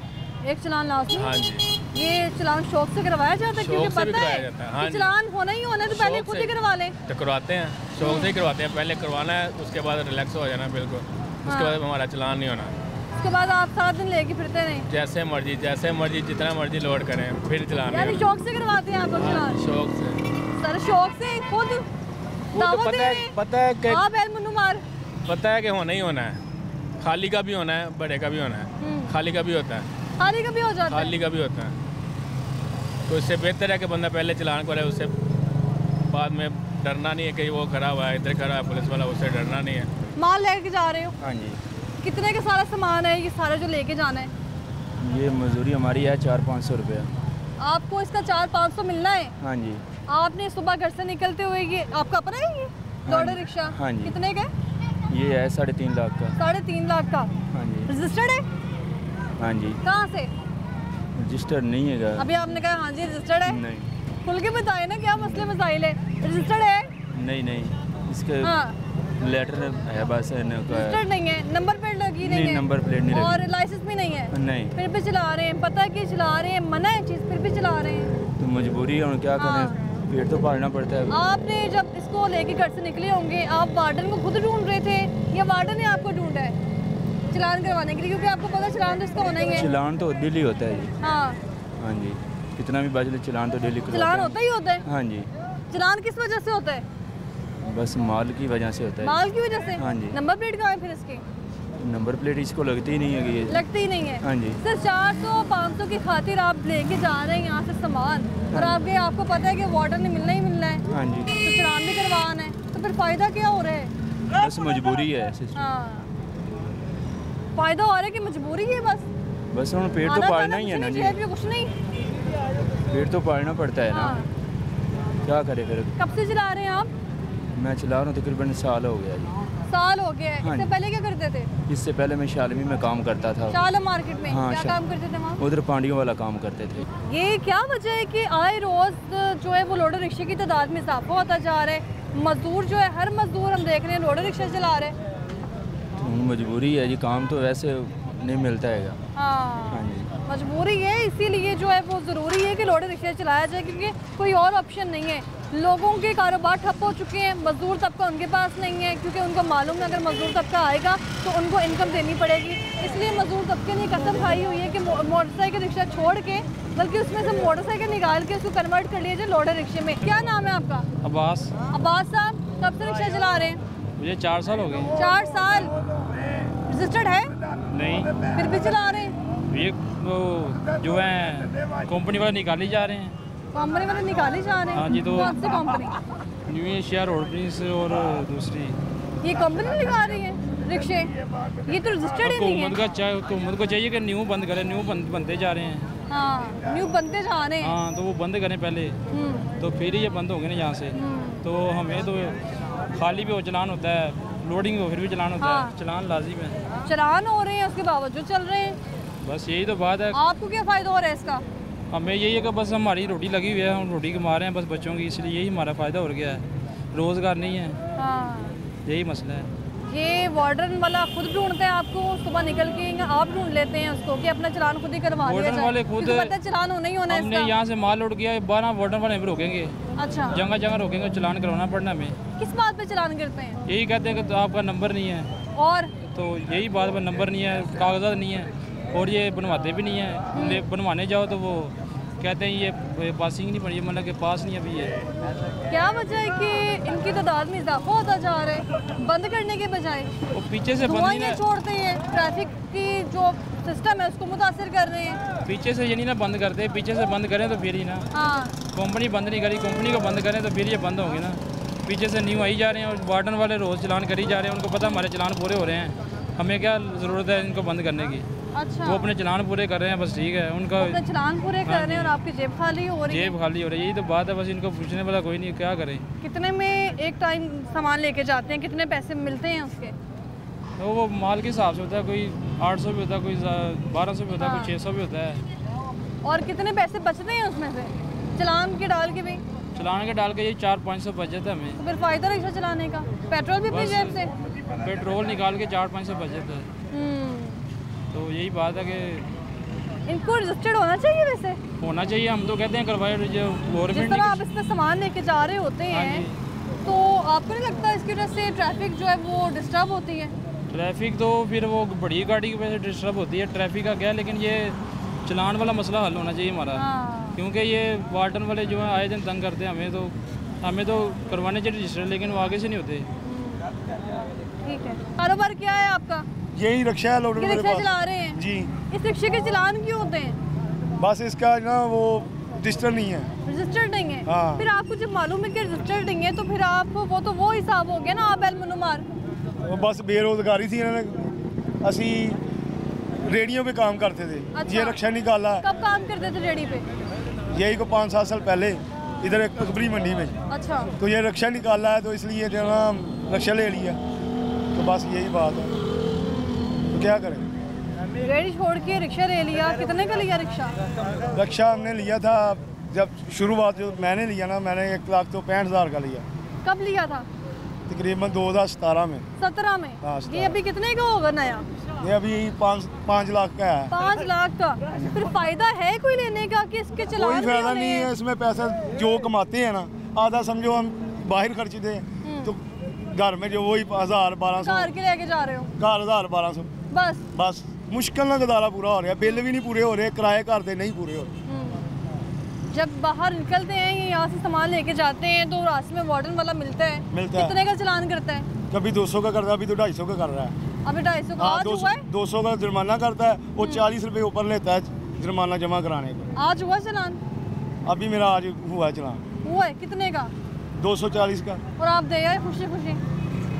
एक चलान लाजमी? हाँ जी। ये चलान शौक से करवाया जाता है? क्योंकि पता है कि चलान होना ही होना है, तो पहले खुद ही करवा लें। तो करवाते हैं, शौक से ही करवाते हैं। पहले करवाना है, उसके बाद रिलैक्स हो जाना बिल्कुल, उसके बाद हमारा चलान नहीं होना। उसके बाद आप सारा दिन लेके फिरते रहें? जैसे मर्जी जितना मर्जी लोड करें, फिर चलान। यानी शौक से करवाते हैं आप चलान? शौक से सर, शौक से खुद दावा दे रहे हैं? पता है कि पता है कि होना ही होना है, खाली का भी होना है, बड़े का भी होना है, खाली का भी होता है, खाली का भी हो जाता है, खाली का भी होता है। तो इससे बेहतर है कि बंदा पहले चलान करे, उससे बाद में डरना नहीं है कि वो खड़ा हुआ है, इधर खड़ा है पुलिस वाला, उससे डरना नहीं है। माल लेके जा रहे हो? हाँ जी। कितने का सारा सामान है ये सारा जो लेके जाना है? ये मजदूरी हमारी है 400-500 रुपये। आपको इसका 400-500 मिलना है? हाँ जी। आपने सुबह घर से निकलते हुए ये आपका अपना है ये लोडर रिक्शा? हाँ जी। कितने का? ये है 3.5 लाख का। 3.5 लाख का? हाँ जी। रजिस्टर्ड है? हाँ जी। कहाँ से? रजिस्टर्ड नहीं है। अभी आपने कहा हाँ जी रजिस्टर्ड है। नहीं। खुल के बताए ना क्या मसले मसाइल है। रजिस्टर्ड है? नहीं इसके लेटर है बस। रजिस्टर्ड नहीं है, नंबर प्लेट लगी नहीं है, नंबर प्लेट नहीं और लाइसेंस भी नहीं है। नहीं, फिर भी चला रहे हैं, पता है कि चला रहे हैं, मना है चीज़, फिर भी चला रहे हैं। तो मजबूरी है, क्या करें, पेट तो पालना पड़ता है। आपने जब इसको लेके घर से निकले होंगे, आप वार्डन को खुद ढूंढ रहे थे या वार्डन ने आपको ढूंढा है? चलान करवाने के लिए, क्योंकि आपको पता चलान तो इसका होना ही है। चलान तो डेली होता है जी। हाँ हाँ जी, कितना भी बजले चलान तो डेली चलान होता ही होता है। हाँ जी। चलान किस वजह से होता है? बस माल की वजह से होता है। माल की वजह से? हाँ जी। नंबर प्लेट कहाँ है फिर इसकी? नंबर प्लेट इसको लगती ही नहीं है कि ये लगती ही नहीं है। हाँ जी। सर 400-500 की खातिर आप लेके जा रहे हैं यहाँ से सामान, और आपको पता है कि वाटर नहीं मिलना ही मिलना है। हाँ जी। तो चलान भी करवाना है, तो फिर फायदा क्या हो रहा है? बस मजबूरी है सिस्टर। हाँ, फायदा हो रहा है कि मजबूरी है बस? बस हम पेट तो पालना ही है ना जी। कुछ नहीं, पेट तो पालना पड़ता है ना। क्या करे फिर? कब से चला रहे हैं आप? मैं चला रहा हूँ तकरीबन साल हो गया जी। साल हो गया है। हाँ इससे जी। पहले क्या करते थे? इससे पहले मैं शालमी में काम करता था। शाला मार्केट में? हाँ, क्या काम करते थे वहाँ? उधर पांडियों वाला काम करते थे। ये क्या वजह है कि आए रोज जो है वो लोडर रिक्शे की तादाद में इजाफा होता जा रहा है? मजदूर जो है, हर मजदूर हम देख रहे हैं लोडर रिक्शा चला रहे हैं। तो मजबूरी है जी, काम तो वैसे नहीं मिलता है। हाँ, हाँ जी। मजबूरी है, इसीलिए जो है वो ज़रूरी है कि लोडर रिक्शा चलाया जाए, क्योंकि कोई और ऑप्शन नहीं है। लोगों के कारोबार ठप हो चुके हैं, मजदूर तबका उनके पास नहीं है, क्योंकि उनको मालूम है अगर मजदूर तबका आएगा तो उनको इनकम देनी पड़ेगी। इसलिए मजदूर तबके ने कसम खाई हुई है कि मोटरसाइकिल रिक्शा छोड़ के, बल्कि उसमें से मोटरसाइकिल निकाल के उसको कन्वर्ट कर लिया जाए लोडर रिक्शे में। क्या नाम है आपका? अब्बास। अब्बास साहब, कब से रिक्शा चला रहे हैं? मुझे 4 साल हो गए। 4 साल। रजिस्टर्ड है? नहीं, फिर भी चला रहे हैं? ये वो जो है कंपनी वाले निकाले जा रहे हैं। कंपनी वाले निकाले जा रहे हैं? हाँ जी। तो कौन सी कंपनी? न्यू एशिया रोडरीज और दूसरी ये कंपनी निकाल रही है रिक्शे? ये तो रजिस्टर्ड ही नहीं है। हुकूमत को चाहिए कि न्यू बंद करें। न्यू बनते जा रहे हैं। हाँ, न्यू बनते जा रहे हैं। हाँ, तो वो बंद करें पहले, तो फिर ही ये बंद होंगे ना यहाँ से। तो हमें तो खाली भी हो चलान होता है, लोडिंग हो फिर भी चलान होता है। चलान लाजिम है। चलान हो रहे हैं, उसके बावजूद चल रहे हैं। बस यही तो बात है। आपको क्या फ़ायदा हो रहा है इसका? हमें यही है कि बस हमारी रोटी लगी हुई है, हम रोटी कमा रहे हैं बस बच्चों की, इसलिए यही हमारा फ़ायदा हो गया है। रोज़गार नहीं है। हाँ, यही मसला है। ये वार्डन वाला खुद ढूंढते हैं आपको, सुबह निकल के, या आप ढूंढ लेते हैं उसको कि अपना चलान खुद ही करवा लिया जाए? वार्डन वाले खुद, पता है चलान होना ही होना है हमने इसका। यहाँ से माल लोड किया, 12 वार्डन वाले भी रोकेंगे। अच्छा, जगह जगह रोकेंगे, चलान करवाना पड़ना हमें। किस बात पे चलान करते हैं? यही कहते हैं कि तो आपका नंबर नहीं है, और तो यही बात पर नंबर नहीं है, कागजात नहीं है, और ये बनवाते भी नहीं है। बनवाने जाओ तो वो कहते हैं ये पासिंग नहीं पड़ी, मतलब कि पास नहीं अभी है। क्या वजह है कि इनकी तादाद में इजाफा होता जा रहा है बंद करने के बजाय? वो पीछे से बंद धुआं नहीं ये ना, छोड़ते हैं, ट्रैफिक की जो सिस्टम है उसको मुतासिर कर रहे हैं। पीछे से ये नहीं ना बंद करते, पीछे से बंद करें तो फिर ही ना। हाँ, कंपनी बंद नहीं करी, कंपनी को बंद करें तो फिर ये बंद होंगे ना। पीछे से न्यू आई जा रहे हैं और वार्डन वाले रोज़ चलान करी जा रहे हैं, उनको पता हमारे चलान पूरे हो रहे हैं, हमें क्या ज़रूरत है इनको बंद करने की। अच्छा, वो अपने चलान पूरे कर रहे हैं, बस ठीक है उनका। अपने चलान पूरे कर रहे हैं और आपकी जेब खाली हो रही है। जेब खाली हो रही है, यही तो बात है। बस इनको पूछने वाला कोई नहीं, क्या करें। कितने में एक टाइम सामान लेके जाते हैं, कितने पैसे मिलते हैं उसके? तो वो माल के हिसाब से होता है, कोई 800 भी होता है, कोई 1200 भी होता है, हाँ। कोई 600 भी होता है। और कितने पैसे बचते हैं उसमें से चलान के डाल के भी? चलान के डाल के ये 400-500 बच जाता है हमें। तो फिर फ़ायदा रिक्शा चलाने का? पेट्रोल भी अपनी बस जेब से? पेट्रोल निकाल के 400-500 बच जाता है। तो यही बात है कि इनको रजिस्टर्ड होना चाहिए वैसे? होना चाहिए, हम तो कहते हैं करवाए, जो जिस गवर्नमेंट तरह आप इसमें सामान लेके जा रहे होते हाँ हैं, जी। तो आपको नहीं लगता इसकी वजह से ट्रैफिक जो है वो डिस्टर्ब होती है? ट्रैफिक तो फिर वो बड़ी गाड़ी की वजह से डिस्टर्ब होती है, ट्रैफिक का क्या, लेकिन ये चलान वाला मसला हल होना चाहिए हमारा। हाँ। क्योंकि ये वार्डन वाले जो है आए दिन तंग करते हैं हमें तो करवाने चाहिए रजिस्टर, लेकिन वो आगे से नहीं होते। ठीक है, कारोबार क्या है आपका? यही रिक्शा है लोडर ये मेरे रिक्शा पास चला रहे हैं? जी। इस रिक्शे के चलान क्यों होते हैं? बस इसका ना वो रजिस्टर नहीं है। रजिस्टर्ड नहीं है? हाँ। फिर आपको जब मालूम है कि रजिस्टर्ड नहीं है तो फिर आप वो हिसाब हो गया ना, आप एलमनुमार। वो बस बेरोजगारी थी इन्होंने, ਅਸੀਂ रेडियो पे काम करते थे। अच्छा। ये रिक्शा निकाला कब काम करते थे रेडी पे? यही को 5-7 साल पहले इधर एक अकबरी मंडी में। अच्छा, तो ये रिक्शा निकाला है तो इसलिए जो ना रिक्शा ले लिया, तो बस यही बात है। तो क्या करें? रेडी छोड़ के रिक्शा ले लिया। कितने का लिया रिक्शा? रिक्शा हमने लिया था जब शुरुआत जो मैंने लिया ना, मैंने 1,65,000 का लिया। कब लिया था? तकरीबन 2017 में। 17 में? हाँ, ये अभी कितने का होगा नया? ये अभी 5 लाख का है। 5 लाख का? फिर फायदा है कोई लेने का कि इसके चलान कोई भी फायदा होने नहीं है हैं? इसमें। पैसा जो कमाते हैं ना, आधा समझो हम बाहर खर्च दें तो घर में जो वही 1000-1200 कार के लेके जा रहे हो? घर 1000-1200 बस मुश्किल ना गुजारा पूरा हो रहा है, बिल भी नहीं पूरे हो रहे, किराए घर दे नहीं पूरे हो रहे। जब बाहर निकलते हैं यहाँ से सामान लेके जाते हैं तो रास्ते में वार्डन वाला मिलता है, कितने का चालान करता है? कभी 200 का करता है, अभी तो 250 का कर रहा है। अभी 250 का आज हुआ है? 200 का जुर्माना करता है, वो 40 रुपए ऊपर लेता है जुर्माना जमा कराने का। आज हुआ चालान? अभी मेरा आज हुआ है चालान। हुआ है कितने का? 240 का। और आप दे आए खुशी खुशी?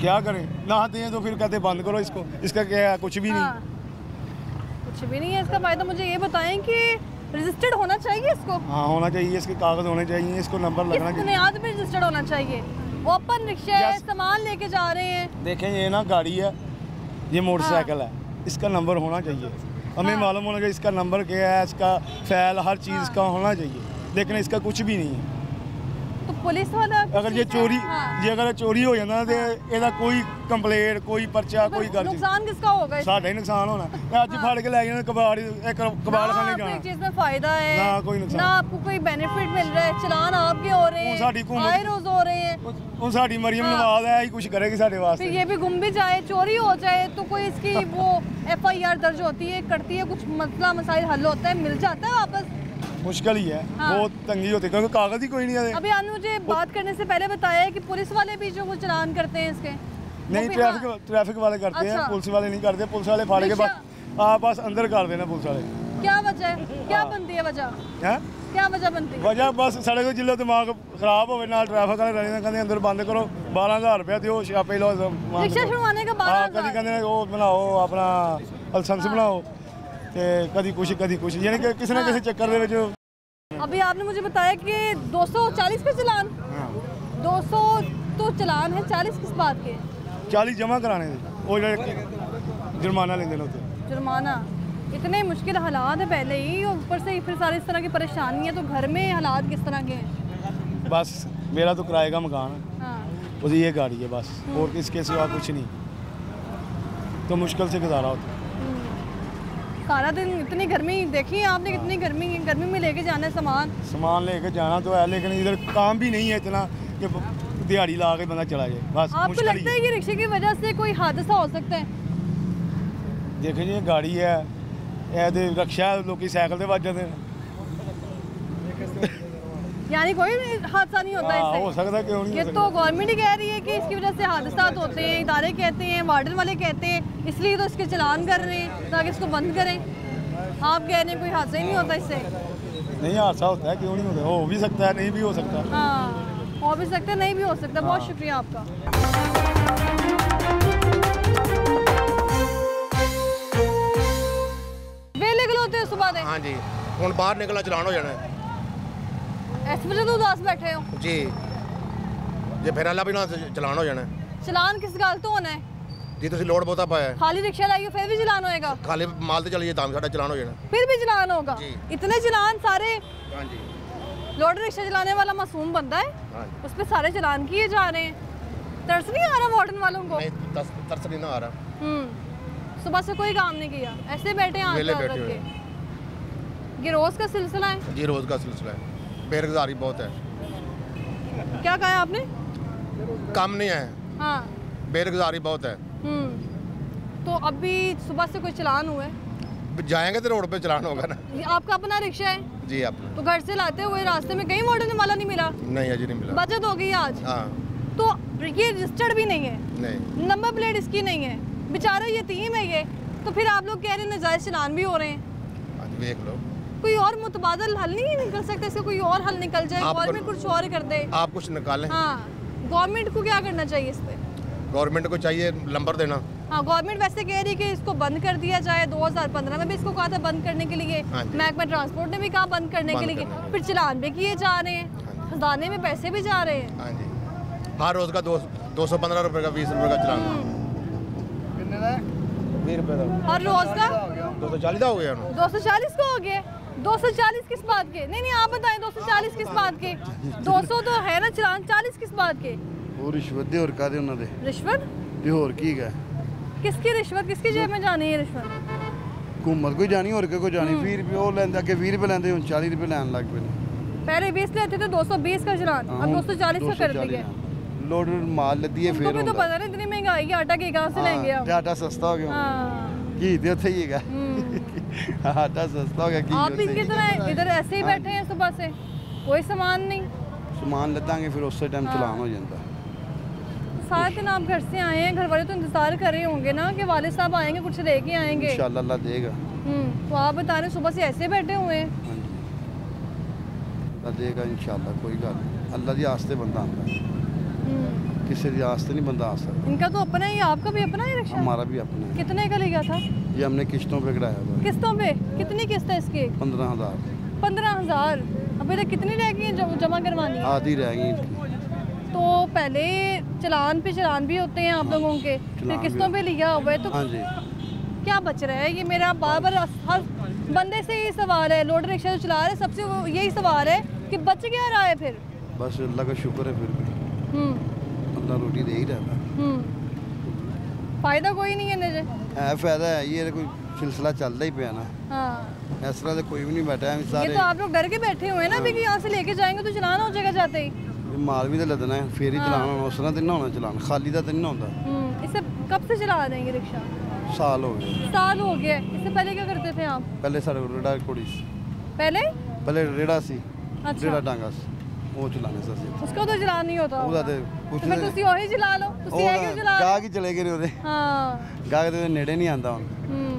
क्या करें, ना दें तो फिर कहते बंद करो इसको, इसका क्या है, कुछ भी नहीं। कुछ भी नहीं है इसका फायदा। मुझे ये बताएं कि रजिस्टर्ड होना चाहिए इसको? हाँ होना चाहिए, इसके कागज होने चाहिए, इसको नंबर लगना चाहिए, बुनियाद पे रजिस्टर्ड होना चाहिए। ओपन रिक्शा है, सामान लेके जा रहे हैं। देखें ये ना गाड़ी है, ये मोटरसाइकिल है, इसका नंबर होना चाहिए, हमें मालूम होना चाहिए इसका नंबर क्या है, इसका फैल हर चीज़ का होना चाहिए, लेकिन इसका कुछ भी नहीं है। तो पुलिस वाला अगर ये चोरी ये अगर चोरी हो जाता तो ਇਹਦਾ कोई कंप्लेंट कोई पर्चा कोई गल नुकसान किसका होगा? साढ़ा ही नुकसान होना। अज फड़ के लै जाने कबाड़ खाने जाना, चीज में फायदा है ना कोई नुकसान, ना आपको कोई बेनिफिट मिल रहा है, चलान आपके हो रहे हैं, आए रोज हो रहे हैं। ਹੁਣ ਸਾਡੀ ਮਰੀਮ ਨਵਾਜ਼ है ही कुछ करेगी साढ़े वास्ते। फिर ये भी गुम भी जाए, चोरी हो जाए तो कोई इसकी वो FIR दर्ज होती है, करती है, कुछ मसला मसाइल हल होता है, मिल जाता है वापस? मुश्किल ही है, बहुत तंगी होती है क्योंकि कागज ही कोई नहीं है। अभी आपने मुझे बात करने से पहले बताया है कि पुलिस वाले भी जो वो चलान करते हैं इसके? नहीं, ट्रैफिक वाले करते हैं, पुलिस वाले नहीं करते। पुलिस वाले फाड़ के बाद आप बस अंदर कर देना पुलिस वाले। क्या वजह है, क्या बनती है वजह? क्या वजह बनती है? वजह बस साढ़े को जिले दिमाग खराब हो ट्रैफिक वाले रहने कहते अंदर बंद करो, 12,000 रुपया दो छापे लो, रिक्शा छुड़वाने का 12,000। कभी कहते वो बनाओ अपना लाइसेंस बनाओ, कभी कुछ यानी कि किसी ना किसी चक्कर दे विच। अभी आपने मुझे बताया कि 240 का चलान? 200 तो चलान है, 40 किस बात के? 40 जमा कराने वो जुर्माना लेंगे जुर्माना। इतने मुश्किल हालात है पहले ही, और ऊपर से फिर सारी इस तरह की परेशानी है, तो घर में हालात किस तरह के हैं? बस मेरा तो किराए का मकान है, हाँ। उसी ये गाड़ी है बस, और किसके सिवा कुछ नहीं, तो मुश्किल से गुजारा होता है। सारा दिन इतनी गर्मी देखी है आपने, कितनी गर्मी में लेके जाना है सामान लेके जाना तो है, लेकिन इधर काम भी नहीं है इतना कि दिहाड़ी ला के बंदा चला जाए। बस आपको लगता है कि रिक्शे की वजह से कोई हादसा हो सकता है? देखिए जी गाड़ी है, रिक्शा लोग साइकिल से बच जाते हैं, यानी कोई हादसा नहीं होता इससे? हो सकता है, क्यों नहीं? ये तो गवर्नमेंट ही कह रही है कि इसकी वजह से हादसा होते हैं, इदारे कहते हैं, वार्डन वाले कहते हैं, इसलिए तो इसके चलान कर रहे हैं ताकि इसको बंद करें। आप कह रहे हैं कोई हादसा ही नहीं होता इससे? नहीं, हादसा होता है, क्यों नहीं होता, हो भी सकता है, नहीं भी हो सकता। हाँ, हो भी सकता है, नहीं भी हो सकता। बहुत शुक्रिया आपका। वेले खलोते हो सुबह दे? हाँ जी, हुण बाहर निकलना चलान हो जाना है। इस वजह तो उदास बैठे हो जी, जे फिर अल्लाह भी ना चलान हो जाना है। चलान किस गल तो होना है जी? तुसीं लोड बहुता पाया, खाली रिक्शा लाइए फिर भी चलान होएगा? खाली माल ते चलिए तां साडा चलान हो जाना, फिर भी चलान होगा? इतने चलान सारे? हाँ जी। लोड रिक्शा चलाने वाला मासूम बंदा है, हाँ, उस पर सारे चलान किए जा रहे हैं। तरस नहीं आ रहा वार्डन वालों को? नहीं, तरस नहीं ना आ रहा। सुबह से कोई काम नहीं किया, ऐसे बैठे हैं वेले आके बैठे हुए। ये रोज का सिलसिला है? जी, रोज का सिलसिला है, बेरोजगारी बहुत है। क्या कहा आपने? काम नहीं है, हाँ, बेरोजगारी बहुत है। तो अभी सुबह से कोई चलान हुआ है? जाएंगे तो रोड पे चलान होगा ना। आपका अपना रिक्शा है? जी, अपना। तो घर से लाते हुए रास्ते में कहीं वार्डन वाला नहीं मिला? नहीं, अजी नहीं मिला। बचत हो गई आज? हाँ। तो ये रजिस्टर्ड भी नहीं है? नहीं। नंबर प्लेट इसकी नहीं है, बेचारा यतीम है ये, तो फिर आप लोग कह रहे हैं नाजायज चलान भी हो रहे हैं। देख लो, कोई और मुतबादल हल नहीं निकल सकता? इससे कोई और हल निकल जाए, गवर्नमेंट कुछ और कर दे? आप कुछ निकालें। हाँ, गवर्नमेंट को क्या करना चाहिए इस पे? गवर्नमेंट को चाहिए नंबर देना। हाँ, गवर्नमेंट वैसे कह रही है कि इसको बंद कर दिया जाए। 2015 में भी इसको कहा था बंद करने के लिए, महकमा ट्रांसपोर्ट ने भी कहा बंद करने के लिए, फिर चलान भी किए जा रहे हैं, खजाने में पैसे भी जा रहे हैं। हाँ जी, हर रोज का 215 रुपये का 20 रुपये का चलान। हर रोज का 240 हो गया, 240 का हो गया। 240 किस बात के? नहीं, आप बताएं 240 किस बात के? 200 तो है ना चलान, 40 किस बात के? वो रिश्वत दे और कादे उन्होंने रिश्वत ते और की है? किसकी रिश्वत? किसकी जेब में जानी है रिश्वत? हुकूमत को जानी और को जानी। 20 रुपये वो लेंदे, अगे 20 रुपये लेंदे, हुन 40 रुपये लैन लग पे। पहले 20 लेते थे, 220 का चलान, अब 240 का कर दिया। लोड माल लदी है फिर तो पता नहीं इतनी महंगाई है, आटा के कहां से लेंगे हम? आटा सस्ता हो गया। हां घी तो उथे ही है, आटा सस्ता हो गया। आप इनकी तरह इधर ऐसे ही बैठे हैं सुबह से, कोई सामान नहीं? सामान लदांगे फिर उस टाइम चलान हो जाता। सारे दिन आप घर से आए हैं, घर वाले तो इंतजार कर रहे होंगे ना कि वाले साहब आएंगे कुछ लेके आएंगे। इंशाल्लाह अल्लाह देगा। तो आप बता रहे सुबह से ऐसे बैठे हुए हैं? अल्लाह देगा इंशाल्लाह, कोई गल नहीं। अल्लाह दी आस्ते बंदा आंदा है, किसी दी आस्ते नहीं बंदा आ सकता। इनका तो अपना ही, आपका भी अपना ही रिक्शा? हमारा भी अपना है। कितने का लिया था ये? हमने किस्तों पे कराया हुआ। किस्तों पे? कितनी किस्त है इसकी? 15,000। 15,000? अभी तक कितनी रह गई है जमा करवानी? आधी रह गई। तो पहले चलान पे चलान भी होते हैं आप लोगों के, फिर किस्तों पे लिया हुआ है, तो क्या बच रहा है? ये मेरा बार बार हर बंदे से यही सवाल है, लोड रिक्शा जो चला रहे हैं सबसे यही सवाल है कि बच क्या रहा है फिर? बस अल्लाह का शुक्र है, फिर भी अल्लाह रोटी दे ही रहता है। फायदा कोई नहीं है? फायदा है, ये कोई सिलसिला चलता ही पे ना। हाँ, इस तरह से कोई भी नहीं बैठा है सारे। ये तो आप लोग डर के बैठे हुए हैं ना भी कि यहाँ से लेके जाएंगे तो चलान हो जाएगा जाते ही। माल भी तो लदना है, फिर ही चलाना होना, उस तरह तो नहीं होना चलान, खाली का तो नहीं होता। इससे कब से चला रहे हैं ये रिक्शा? साल हो गए। साल हो गया। इससे पहले क्या करते थे आप? पहले सारे रेड़ा कोड़ी पहले रेड़ा सी, रेड़ा डांगा सी, वो चलाने से उसका तो चलान नहीं होता। ਉਹਦਾ ਤੇ ਕੁਛ ਫਿਰ ਤੁਸੀਂ ਉਹੀ ਚਲਾ ਲਓ, ਤੁਸੀਂ ਇਹ ਕਿਉਂ ਚਲਾ ਰਹੇ? ਗਾਹਕ ਹੀ ਚਲੇ ਗਏ ਉਹਦੇ। ਹਾਂ, ਗਾਹਕ ਦੇ ਨੇੜੇ ਨਹੀਂ ਆਂਦਾ ਹੁਣ।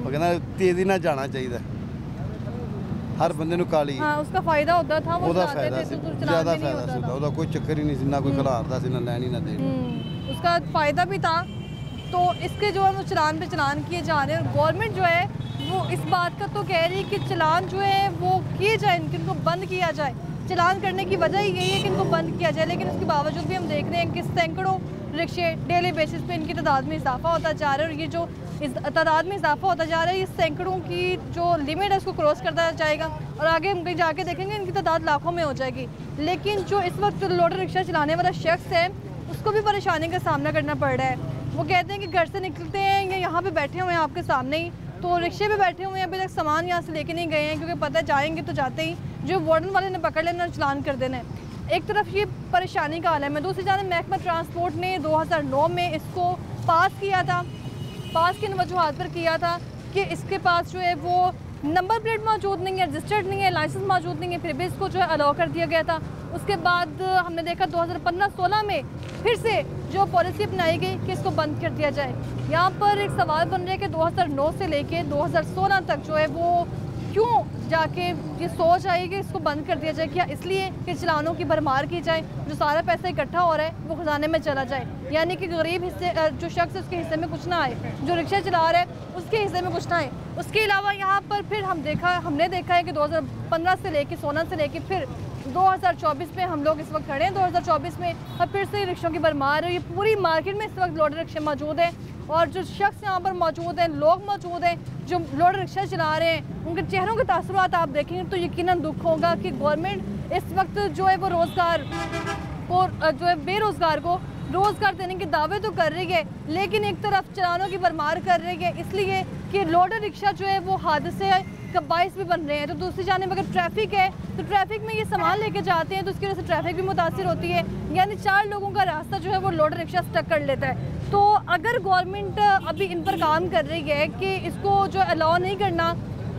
ਉਹ ਕਹਿੰਦਾ ਤੇਜ਼ੀ ਨਾਲ ਜਾਣਾ ਚਾਹੀਦਾ, ਹਰ ਬੰਦੇ ਨੂੰ ਕਾਲੀ। ਹਾਂ, ਉਸका फायदा होता था, वो चलाते थे तो ਜ਼ਿਆਦਾ ਫਾਇਦਾ ਸੀ ਉਹਦਾ ਕੋਈ ਚੱਕਰ ਹੀ ਨਹੀਂ ਸੀ, ਨਾ ਕੋਈ ਖਲਾਰਦਾ ਸੀ, ਨਾ ਲੈਣੀ ਨਾ ਦੇਣੀ। उसका फायदा भी था। तो इसके जो है वो चलान पे चलान किए जा रहे हैं, और गवर्नमेंट जो है वो इस बात का तो कह रही है कि चलान जो है वो किए जाए, इनको बंद किया जाए। चलान करने की वजह यही है कि इनको बंद किया जाए, लेकिन उसके बावजूद भी हम देख रहे हैं कि सैकड़ों रिक्शे डेली बेसिस पे इनकी तादाद में इजाफा होता जा रहा है, और ये जो इस तादाद में इजाफा होता जा रहा है, ये सैकड़ों की जो लिमिट है उसको क्रॉस करता जाएगा, और आगे हम कहीं जाके देखेंगे इनकी तादाद लाखों में हो जाएगी। लेकिन जो इस वक्त लोडर रिक्शा चलाने वाला शख्स है उसको भी परेशानी का सामना करना पड़ रहा है। वो कहते हैं कि घर से निकलते हैं या यहाँ पे बैठे हुए हैं आपके सामने ही, तो रिक्शे पे बैठे हुए हैं, अभी तक सामान यहाँ से लेके नहीं गए हैं, क्योंकि पता है जाएंगे तो जाते ही जो वार्डन वाले ने पकड़ लेना और चलान कर देना है। एक तरफ ये परेशानी का हाल है, मैं दूसरी जानब महकमा ट्रांसपोर्ट ने 2009 में इसको पास किया था, पास की वजूहात पर किया था कि इसके पास जो है वो नंबर प्लेट मौजूद नहीं है, रजिस्टर्ड नहीं है, लाइसेंस मौजूद नहीं है, फिर भी इसको जो है अलाउ कर दिया गया था। उसके बाद हमने देखा 2015-16 में फिर से जो पॉलिसी अपनाई गई कि इसको बंद कर दिया जाए। यहाँ पर एक सवाल बन रहा है कि 2009 से लेके 2016 तक जो है वो क्यों जाके ये सोच आई कि इसको बंद कर दिया जाए? क्या इसलिए कि चलानों की भरमार की जाए, जो सारा पैसा इकट्ठा हो रहा है वो खजाने में चला जाए, यानी कि गरीब हिस्से जो शख्स है उसके हिस्से में कुछ ना आए, जो रिक्शा चला रहा है उसके हिस्से में कुछ ना आए। उसके अलावा यहाँ पर फिर हमने देखा है कि 2015 से लेके 16 से लेके फिर 2024 में हम लोग इस वक्त खड़े हैं 2024 में, और फिर से रिक्शों की भरमार है। ये पूरी मार्केट में इस वक्त लोडर रिक्शे मौजूद हैं, और जो शख्स यहाँ पर मौजूद हैं, लोग मौजूद हैं जो लोडर रिक्शा चला रहे हैं, उनके चेहरों के तासुरात आप देखेंगे तो यकीनन दुख होगा कि गवर्नमेंट इस वक्त जो है वो रोज़गार को जो है बेरोज़गार को रोज़गार देने के दावे तो कर रही है, लेकिन एक तरफ चलानों की भरमार कर रही है, इसलिए कि लोडर रिक्शा जो है वो हादसे का बाइस भी बन रहे हैं। तो दूसरी जानिब अगर ट्रैफिक है तो ट्रैफिक में ये सामान लेके जाते हैं तो उसकी वजह से ट्रैफिक भी मुतासिर होती है, यानी 4 लोगों का रास्ता जो है वो लोडर रिक्शा स्टक कर लेता है। तो अगर गवर्नमेंट अभी इन पर काम कर रही है कि इसको जो अलाउ नहीं करना,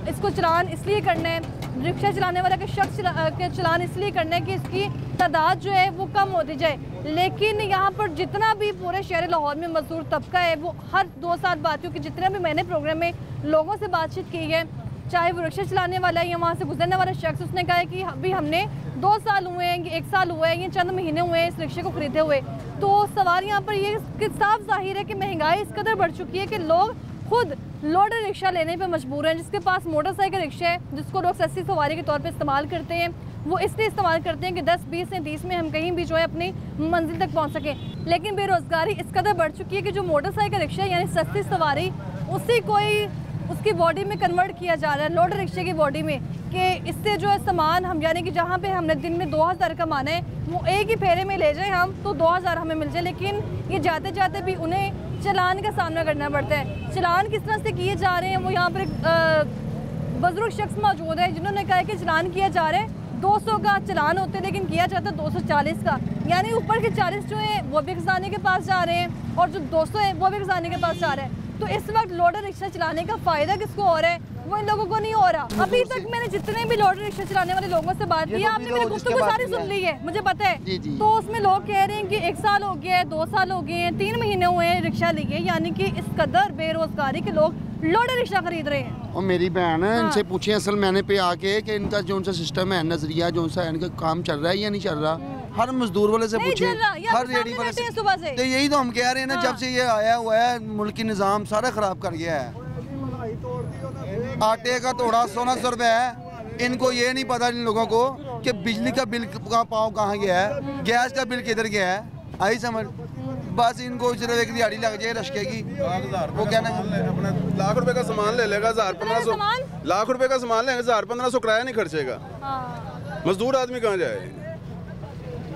इसको चलान इसलिए करना है, रिक्शा चलाने वाला के शख्स के चलान इसलिए करना है कि इसकी तादाद जो है वो कम होती जाए, लेकिन यहाँ पर जितना भी पूरे शहर लाहौर में मजदूर तबका है वो हर 2 साल बाद, क्योंकि जितने भी मैंने प्रोग्राम में लोगों से बातचीत की है, चाहे वो रिक्शा चलाने वाला है या वहाँ से गुजरने वाला शख्स, उसने कहा है कि अभी हमने 2 साल हुए हैं, 1 साल हुआ है, ये चंद महीने हुए हैं इस रिक्शे को खरीदे हुए। तो सवाल यहाँ पर ये साफ जाहिर है कि महंगाई इस कदर बढ़ चुकी है कि लोग खुद लोडर रिक्शा लेने पे मजबूर हैं। जिसके पास मोटरसाइकिल रिक्शा है, जिसको लोग सस्ती सवारी के तौर पे इस्तेमाल करते हैं, वो इसलिए इस्तेमाल करते हैं कि 10, 20 या 30 में हम कहीं भी जो है अपनी मंजिल तक पहुंच सकें। लेकिन बेरोज़गारी इस कदर बढ़ चुकी है कि जो मोटरसाइकिल रिक्शा यानी सस्ती सवारी, उसकी बॉडी में कन्वर्ट किया जा रहा है लोडर रिक्शे की बॉडी में, कि इससे जो है सामान हम यानी कि जहाँ पे हमने दिन में 2000 कमाना है वो एक ही फेरे में ले जाएं हम तो 2000 हमें मिल जाए, लेकिन ये जाते जाते भी उन्हें चलान का सामना करना पड़ता है। चलान किस तरह से किए जा रहे हैं, वो यहाँ पर एक बुजुर्ग शख्स मौजूद है जिन्होंने कहा है कि चलान किया जा रहा है 200 का चलान होते हैं लेकिन किया जाता है 240 का, यानी ऊपर के 40 जो है वो भी खजाने के पास जा रहे हैं और जो 200 है वो भी खजाने के पास जा रहे हैं। तो इस वक्त लोडर रिक्शा चलाने का फ़ायदा किसको हो रहा है? वो इन लोगों को नहीं हो रहा। अभी तक मैंने जितने भी लोडर रिक्शा चलाने वाले लोगों से बात की, आपने मेरी गुफ्तगू सारी सुन ली है, मुझे पता है। तो उसमें लोग कह रहे हैं कि 1 साल हो गया है, 2 साल हो गए हैं, 3 महीने हुए हैं रिक्शा लिए, यानी कि इस कदर बेरोजगारी के लोग लोडर रिक्शा खरीद रहे हैं। और मेरी बहन है, इनसे पूछे असल मैंने पे आके कि इनका जो सा सिस्टम है, नजरिया जो सा इनका काम चल रहा है या नहीं चल रहा। हर मजदूर वाले से पूछे, हर रेडी वाले से, तो यही तो हम कह रहे हैं ना, जब से ये आया हुआ है मुल्की निज़ाम सारा खराब कर गया है। आटे का तोड़ा 1600 रुपये है, इनको ये नहीं पता इन लोगों को कि बिजली का बिल का पाँव कहाँ गया है, गैस का बिल किधर गया है, आई समझ। बस इनको सिर्फ एक दिहाड़ी लग जाए रश्के की, वो क्या ना अपना लाख रुपए का सामान ले लेगा, 1000-1500 लाख रुपए का सामान लेगा, 1000-1500 किराया नहीं खर्चेगा। मजदूर आदमी कहाँ जाए?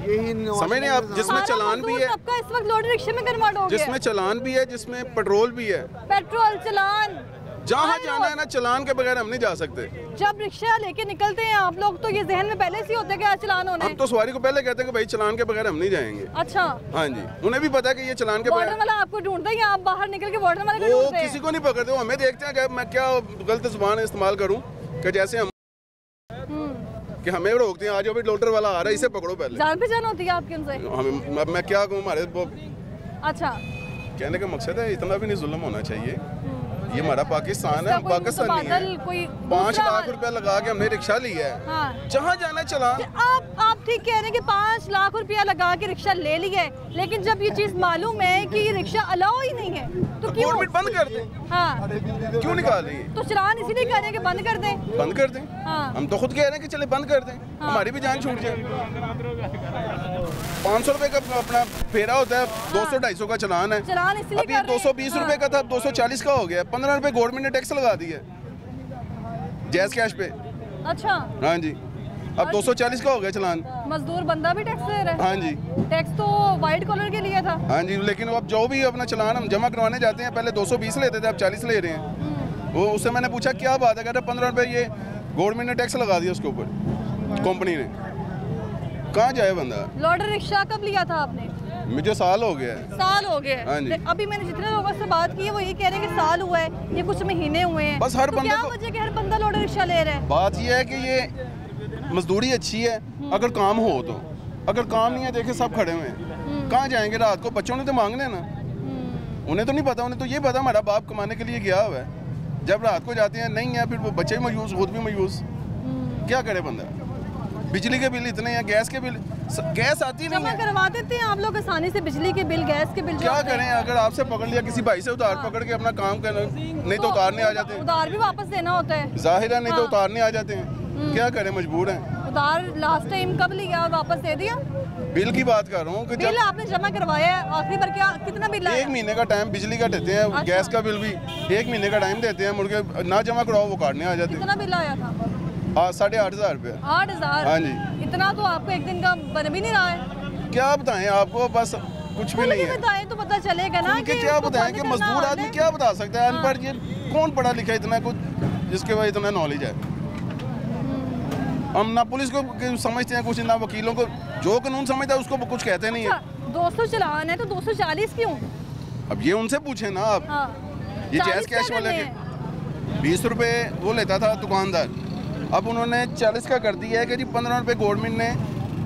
यही समझ नहीं आप, जिसमें चलान भी है, इस वक्त लोडर रिक्शे में कन्वर्ट हो गया, जिसमें चलान भी है, जिसमें पेट्रोल भी है, पेट्रोल चलान, जहाँ जाना है ना चलान के बगैर हम नहीं जा सकते। जब रिक्शा लेके निकलते हैं आप लोग तो ये जहन में पहले से होता है कि आज चलान होना है। हम तो सवारी को पहले कहते हैं कि भाई चलान के बगैर हम नहीं जाएंगे। अच्छा, हाँ जी, उन्हें भी पता है कि ये चलान के बगैर। वार्डन वाला आपको ढूंढता है या आप बाहर निकल के वार्डन वाले को ढूंढते हैं? किसी को नहीं पकड़ते, वो हमें देखते हैं कि मैं क्या गलत जुबान इस्तेमाल करूँ कि जैसे हम कि हमें रोकते हैं, आज अभी लोडर वाला आ रहा है, इसे पकड़ो पहले। जान पहचान होती है आपके उनसे? मैं क्या कहूँ, हमारे अच्छा कहने का मकसद है इतना भी नहीं जुल्म होना चाहिए। ये हमारा पाकिस्तान है, हम पाकिस्तान नहीं है। 5 लाख रुपया लगा के हमने रिक्शा लिया है, हाँ। जहाँ जाना चला। आप ठीक कह रहे हैं कि 5 लाख रुपया लगा के रिक्शा ले लिया है, लेकिन जब ये चीज मालूम है कि ये रिक्शा अलाउ ही नहीं है तो क्यों बंद कर दें? हाँ, क्यों निकाल रही है? तो चलान इसीलिए कह रहे हैं कि बंद कर दें। बंद कर दें, हाँ। हम तो खुद कह रहे हैं कि चले बंद कर दें, हाँ। हमारी भी जान छूट जाए। 500 रुपए का अपना फेरा होता है, 200-250 का चलान है। चलान इसलिए अभी 220 रुपए का था, 240 का हो गया, 15 रुपए गवर्नमेंट ने टैक्स लगा दिया जैस कैश पे। अच्छा, हाँ जी, अब 240 का हो गया चलान। मजदूर बंदा भी टैक्स दे रहा है? हाँ जी, टैक्स तो व्हाइट कॉलर के लिए था। हाँ जी, लेकिन अब जो भी अपना चलान हम जमा करवाने जाते हैं, पहले 220 लेते थे, अब 40 ले रहे हैं। वो उससे मैंने पूछा क्या बात है, कहते 15 रुपए ये गवर्नमेंट ने टैक्स लगा दिया उसके ऊपर, कंपनी ने। कहाँ जाए बंदा? लोडर रिक्शा कब लिया था आपने? मुझे साल हो गया है। साल हो गया? हाँ जी। अभी मैंने जितने लोगों से बात की है वो ये कह रहे हैं कि साल हुआ है, ये कुछ महीने हुए हैं। बस हर तो बंदे क्या को वजह कि हर बंदा लोडर रिक्शा ले रहा है? बात ये है कि ये मजदूरी अच्छी है अगर काम हो तो, अगर काम नहीं है देखे सब खड़े हुए हैं, कहाँ जाएंगे रात को? बच्चों ने तो मांगने ना, उन्हें तो नहीं पता, उन्हें तो ये पता हमारा बाप कमाने के लिए गया हुआ है। जब रात को जाते हैं नहीं है, फिर वो बच्चे भी मायूस, खुद भी मायूस, क्या करे बंदा? बिजली के बिल इतने हैं, गैस के बिल, गैस आती नहीं जमा है। करवा देते हैं आप लोग आसानी से बिजली के बिल, गैस के बिल। क्या करें, अगर आपसे पकड़ लिया किसी भाई से उधार पकड़ के अपना काम करना, नहीं तो उतारने आ जाते हैं। उधार भी वापस देना होता है जाहिर है, नहीं तो उतारने आ जाते हैं। क्या करें, मजबूर हैं। उधार लास्ट टाइम कब लिया और वापस दे दिया? बिल की बात कर रहा हूँ कि बिल आपने जमा करवाया है, आखिरी बार क्या कितना बिल आया? 1 महीने का टाइम बिजली का देते हैं। अच्छा। गैस का बिल भी 1 महीने का टाइम देते हैं, मुर्गे ना जमा कराओ वो काटने आ जाते हैं। कितना बिल आया था? 8,500 रुपये। 8,000? हाँ जी। इतना तो आपको एक दिन का बन भी नहीं रहा है। क्या बताएं आपको, बस कुछ भी नहीं है। बताएं तो पता चलेगा ना कि क्या बताएं कि मजदूर आदमी क्या बता सकता है? अनपढ़, ये कौन पढ़ा लिखा इतना कुछ जिसके पास इतना नॉलेज है? हम ना पुलिस को समझते हैं कुछ, ना वकीलों को, जो कानून समझता है उसको कुछ कहते नहीं है। 200 चलान है तो 240 क्यों? अब ये उनसे पूछे ना आप। हाँ। ये जैस कैश वाले के 20 रुपए वो लेता था दुकानदार, अब उन्होंने 40 का कर दिया है कि जी 15 रुपए गवर्नमेंट ने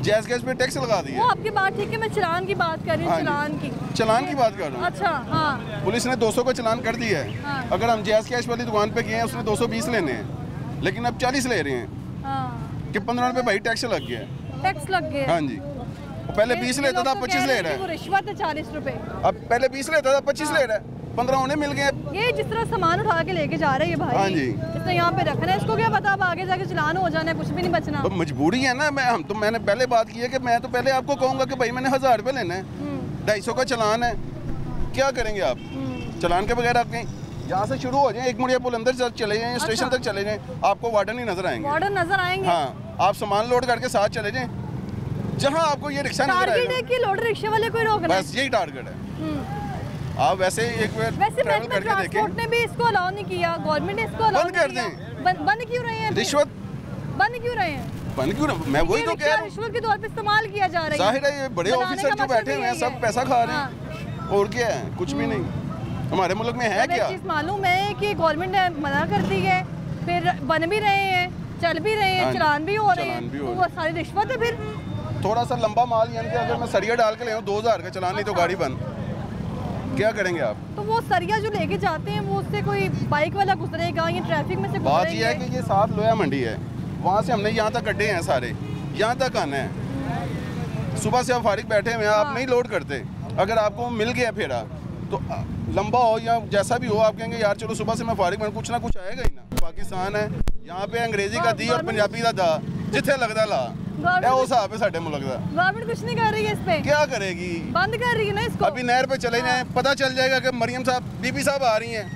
जैस कैश पे टैक्स लगा दिया। वो आपकी बात ठीक है, मैं चलान की बात कर रही हूँ। चलान की बात कर रहा हूँ। अच्छा, हाँ। पुलिस ने 200 का चलान कर दिया है। हाँ। अगर हम जैस कैश वाली दुकान पे गए हैं, उसने 220 लेने हैं, लेकिन अब 40 ले रहे हैं। हाँ। कि 15 रुपए भाई टैक्स लग गया है। टैक्स लग गया? हाँ जी, पहले 20 लेता था, 25 ले रहा है। रिश्वत है 40 रुपए। अब पहले 20 लेता था, 25 ले रहा है, 15 उन्हें मिल गए। ये जिस तरह सामान उठा के लेके जा रहे हैं भाई, हाँ जी, इसने यहाँ पे रखना है, इसको क्या पता अब आगे जाके चलान हो जाना है, कुछ भी नहीं बचना। तो मजबूरी है ना। मैंने पहले बात की है कि मैं तो पहले आपको कहूँगा कि भाई मैंने 1000 रुपये लेना है, 250 का चलान है, क्या करेंगे आप? चलान के बगैर आप कहीं यहाँ से शुरू हो जाए, एक मुड़िया पुल अंदर चले जाएं, स्टेशन तक चले जाएं, आपको वार्डन ही नजर आएंगे। वार्डन नजर आएंगे? हाँ, आप सामान लोड करके साथ चले जाएं, जहाँ आपको ये रिक्शा नजर आएगा। टारगेट है कि लोडर रिक्शे वाले को ही रोकना है? बस यही टारगेट है। आप वैसे एक बार ट्रैवल करके देखें। ट्रांसपोर्ट ने भी इसको अलाउ नहीं किया, गवर्नमेंट ने इसको अलाउ बंद कर दें। बंद क्यों रहे हैं? रिश्वत बंद क्यों रहे हैं? बंद क्यों? मैं वही तो कह रहा हूँ, रिश्वत के तौर पे इस्तेमाल किया जा रहा है। जाहिर है ये बड़े ऑफिसर जो बैठे हुए हैं सब पैसा खा रहे हैं, और क्या है, कुछ भी नहीं। हमारे मुल्क में है क्या? चीज़ मालूम है कि गवर्नमेंट ने मना कर दी है, फिर बन भी रहे हैं, चल भी रहे हैं, चलान भी हो रहे हैं, तो वो सारी रिश्वत है। फिर थोड़ा सा लंबा माल, यानी कि अगर मैं सरिया डाल के ले आऊँ 2000 का चलान, नहीं तो गाड़ी बंद, क्या करेंगे आप? तो वो सरिया जो लेके जाते हैं वो उससे कोई बाइक वाला गुजरेगा या ट्रैफिक में से गुजरेंगे? बात ये है कि ये 7 लोया मंडी है, वहाँ से हमने यहाँ तक गड्ढे हैं सारे, यहाँ तक आना है। सुबह से आप फारिग बैठे हुए हैं, आप नहीं लोड करते। अगर आपको मिल गया फेरा तो लंबा हो या जैसा भी हो, आप कहेंगे यार चलो सुबह से मैं फारिग में, कुछ ना कुछ आएगा ही ना। पाकिस्तान है, यहाँ पे अंग्रेजी का दी और पंजाबी का दा, जिथे लगता ला, वो हिसाब है साडे मुल्क दा। गवर्नमेंट कुछ नहीं कर रही है इस पे? क्या करेगी, बंद कर रही है ना इसको। अभी नहर पे चले जाए, पता चल जाएगा कि मरियम साहब, बीबी साहब आ रही हैं,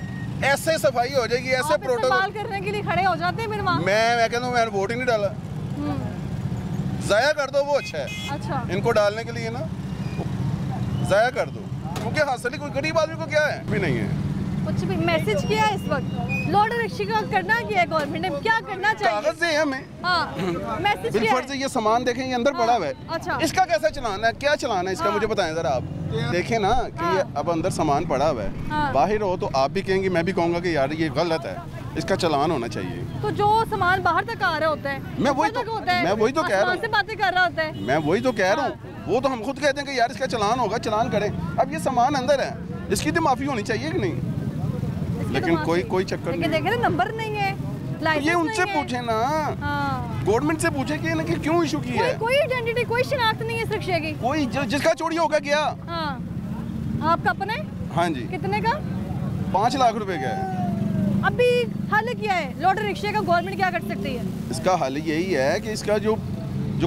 ऐसे सफाई हो जाएगी, ऐसे प्रोटोकॉल करने के लिए खड़े हो जाते हैं। फिर वहाँ मैं कहता हूँ, मैंने वोट ही नहीं डाला, जाया कर दो, वो अच्छा है। अच्छा, इनको डालने के लिए ना जाया कर दो, क्योंकि हासिल कोई गरीब आदमी को क्या है, भी नहीं है कुछ भी। मैसेज किया है इस वक्त लोडर रिक्शे का करना क्या है गवर्नमेंट ने, क्या करना चाहिए? कागज से हमें मैसेज किया बिलफर्ज से ये सामान देखें, ये अंदर पड़ा हुआ है। अच्छा, इसका कैसा चलाना है, क्या चलाना है इसका, मुझे बताएं जरा आप। देखें ना कि ये अब अंदर सामान पड़ा हुआ है, बाहर हो तो आप भी कहेंगे, मैं भी कहूँगा कि यार ये गलत है, इसका चलान होना चाहिए। तो जो सामान बाहर तक आ रहा होता है, मैं वही तो कह रहा हूँ, से बातें कर रहा होता है, मैं वही तो कह रहा हूँ। वो तो हम खुद कहते हैं कि यार इसका चलान होगा, चलान करें। अब ये सामान अंदर है, इसकी तो माफी होनी चाहिए कि नहीं? लेकिन कोई चक्कर नहीं, देखे ना, नंबर नहीं है, ये उनसे पूछे ना, गवर्नमेंट से पूछे कि क्यों इशू की है। कोई आइडेंटिटी, कोई शिनाख्त नहीं है इस रिक्शे की। कोई जिसका चोरी होगा गया। आपका अपना है? हाँ जी। कितने का? 5 लाख रुपए का है। अभी हल किया है लोडर रिक्शे का, गवर्नमेंट क्या कर सकती है? इसका हल यही है कि इसका जो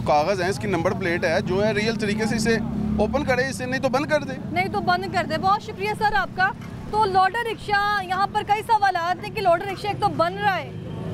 कागज है, इसकी नंबर प्लेट है, जो है रियल तरीके से इसे ओपन करे, इसे नहीं तो बंद कर दे। नहीं तो बंद कर दे। बहुत शुक्रिया सर आपका। तो लोडर रिक्शा, यहाँ पर कई सवालात हैं कि लोडर रिक्शा एक तो बन रहा है,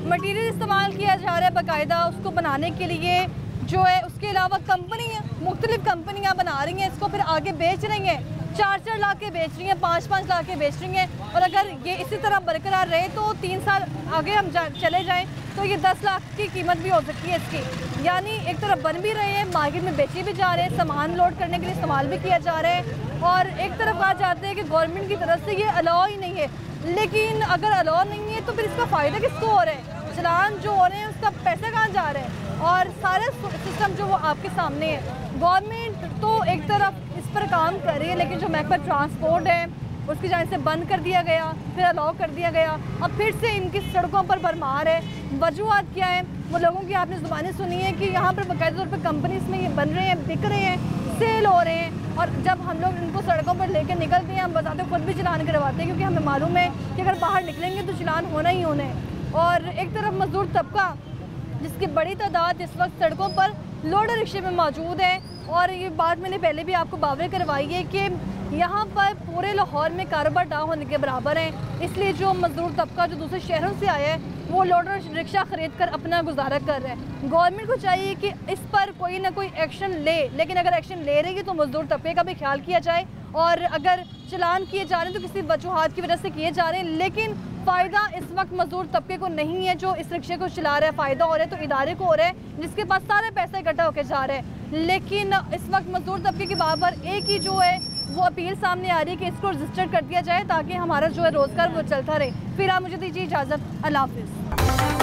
मटेरियल इस्तेमाल किया जा रहा है बाकायदा उसको बनाने के लिए, जो है उसके अलावा कंपनियाँ, मुख्तलिफ कंपनियाँ बना रही हैं इसको, फिर आगे बेच रही हैं, 4-4 लाख के बेच रही हैं, 5-5 लाख के बेच रही हैं। और अगर ये इसी तरह बरकरार रहे तो 3 साल आगे हम चले जाएं तो ये 10 लाख की कीमत भी हो सकती है इसकी। यानी एक तरफ बन भी रहे हैं, मार्केट में बेचे भी जा रहे हैं, सामान लोड करने के लिए इस्तेमाल भी किया जा रहा है, और एक तरफ आ जाते हैं कि गवर्नमेंट की तरफ से ये अलाउ ही नहीं है। लेकिन अगर अलाउ नहीं है तो फिर इसका फ़ायदा किसको हो रहा है? चलान जो हो रहे हैं उसका पैसा कहाँ जा रहा है? और सारे सिस्टम जो वो आपके सामने है। गवर्नमेंट तो एक तरफ इस पर काम कर रही है, लेकिन जो महकमा ट्रांसपोर्ट है उसकी जाने से बंद कर दिया गया, फिर अलाउ कर दिया गया, अब फिर से इनकी सड़कों पर भरमार है। वजूहत क्या है? वो लोगों की आपने ज़ुबानें सुनी है कि यहाँ पर बाकायदा तौर पर कंपनीज में ये बन रहे हैं, बिक रहे हैं, सेल हो रहे हैं, और जब हम लोग इनको सड़कों पर लेकर निकलते हैं, हम बताते खुद भी चलान करवाते हैं, क्योंकि हमें मालूम है कि अगर बाहर निकलेंगे तो चलान होना ही होना है। और एक तरफ मजदूर तबका जिसकी बड़ी तादाद इस वक्त सड़कों पर लोडर रिक्शे में मौजूद है, और ये बात मैंने पहले भी आपको बावर करवाई है कि यहाँ पर पूरे लाहौर में कारोबार ना होने के बराबर है। इसलिए जो मजदूर तबका जो दूसरे शहरों से आया है वो लोडर रिक्शा ख़रीद कर अपना गुजारा कर रहे हैं। गवर्नमेंट को चाहिए कि इस पर कोई ना कोई एक्शन ले, लेकिन अगर एक्शन ले रही है तो मजदूर तबके का भी ख्याल किया जाए, और अगर चलान किए जा रहे हैं तो किसी वजूहात की वजह से किए जा रहे हैं, लेकिन फ़ायदा इस वक्त मजदूर तबके को नहीं है जो इस रिक्शे को चला रहा है। फ़ायदा हो रहा है तो इदारे को हो रहा है जिसके पास सारे पैसे इकट्ठा होकर जा रहे हैं। लेकिन इस वक्त मजदूर तबके के बाबर एक ही जो है वो अपील सामने आ रही है कि इसको रजिस्टर कर दिया जाए ताकि हमारा जो है रोज़गार वो चलता रहे। फिर आप मुझे दीजिए इजाज़त। अल्लाह हाफ़िज़।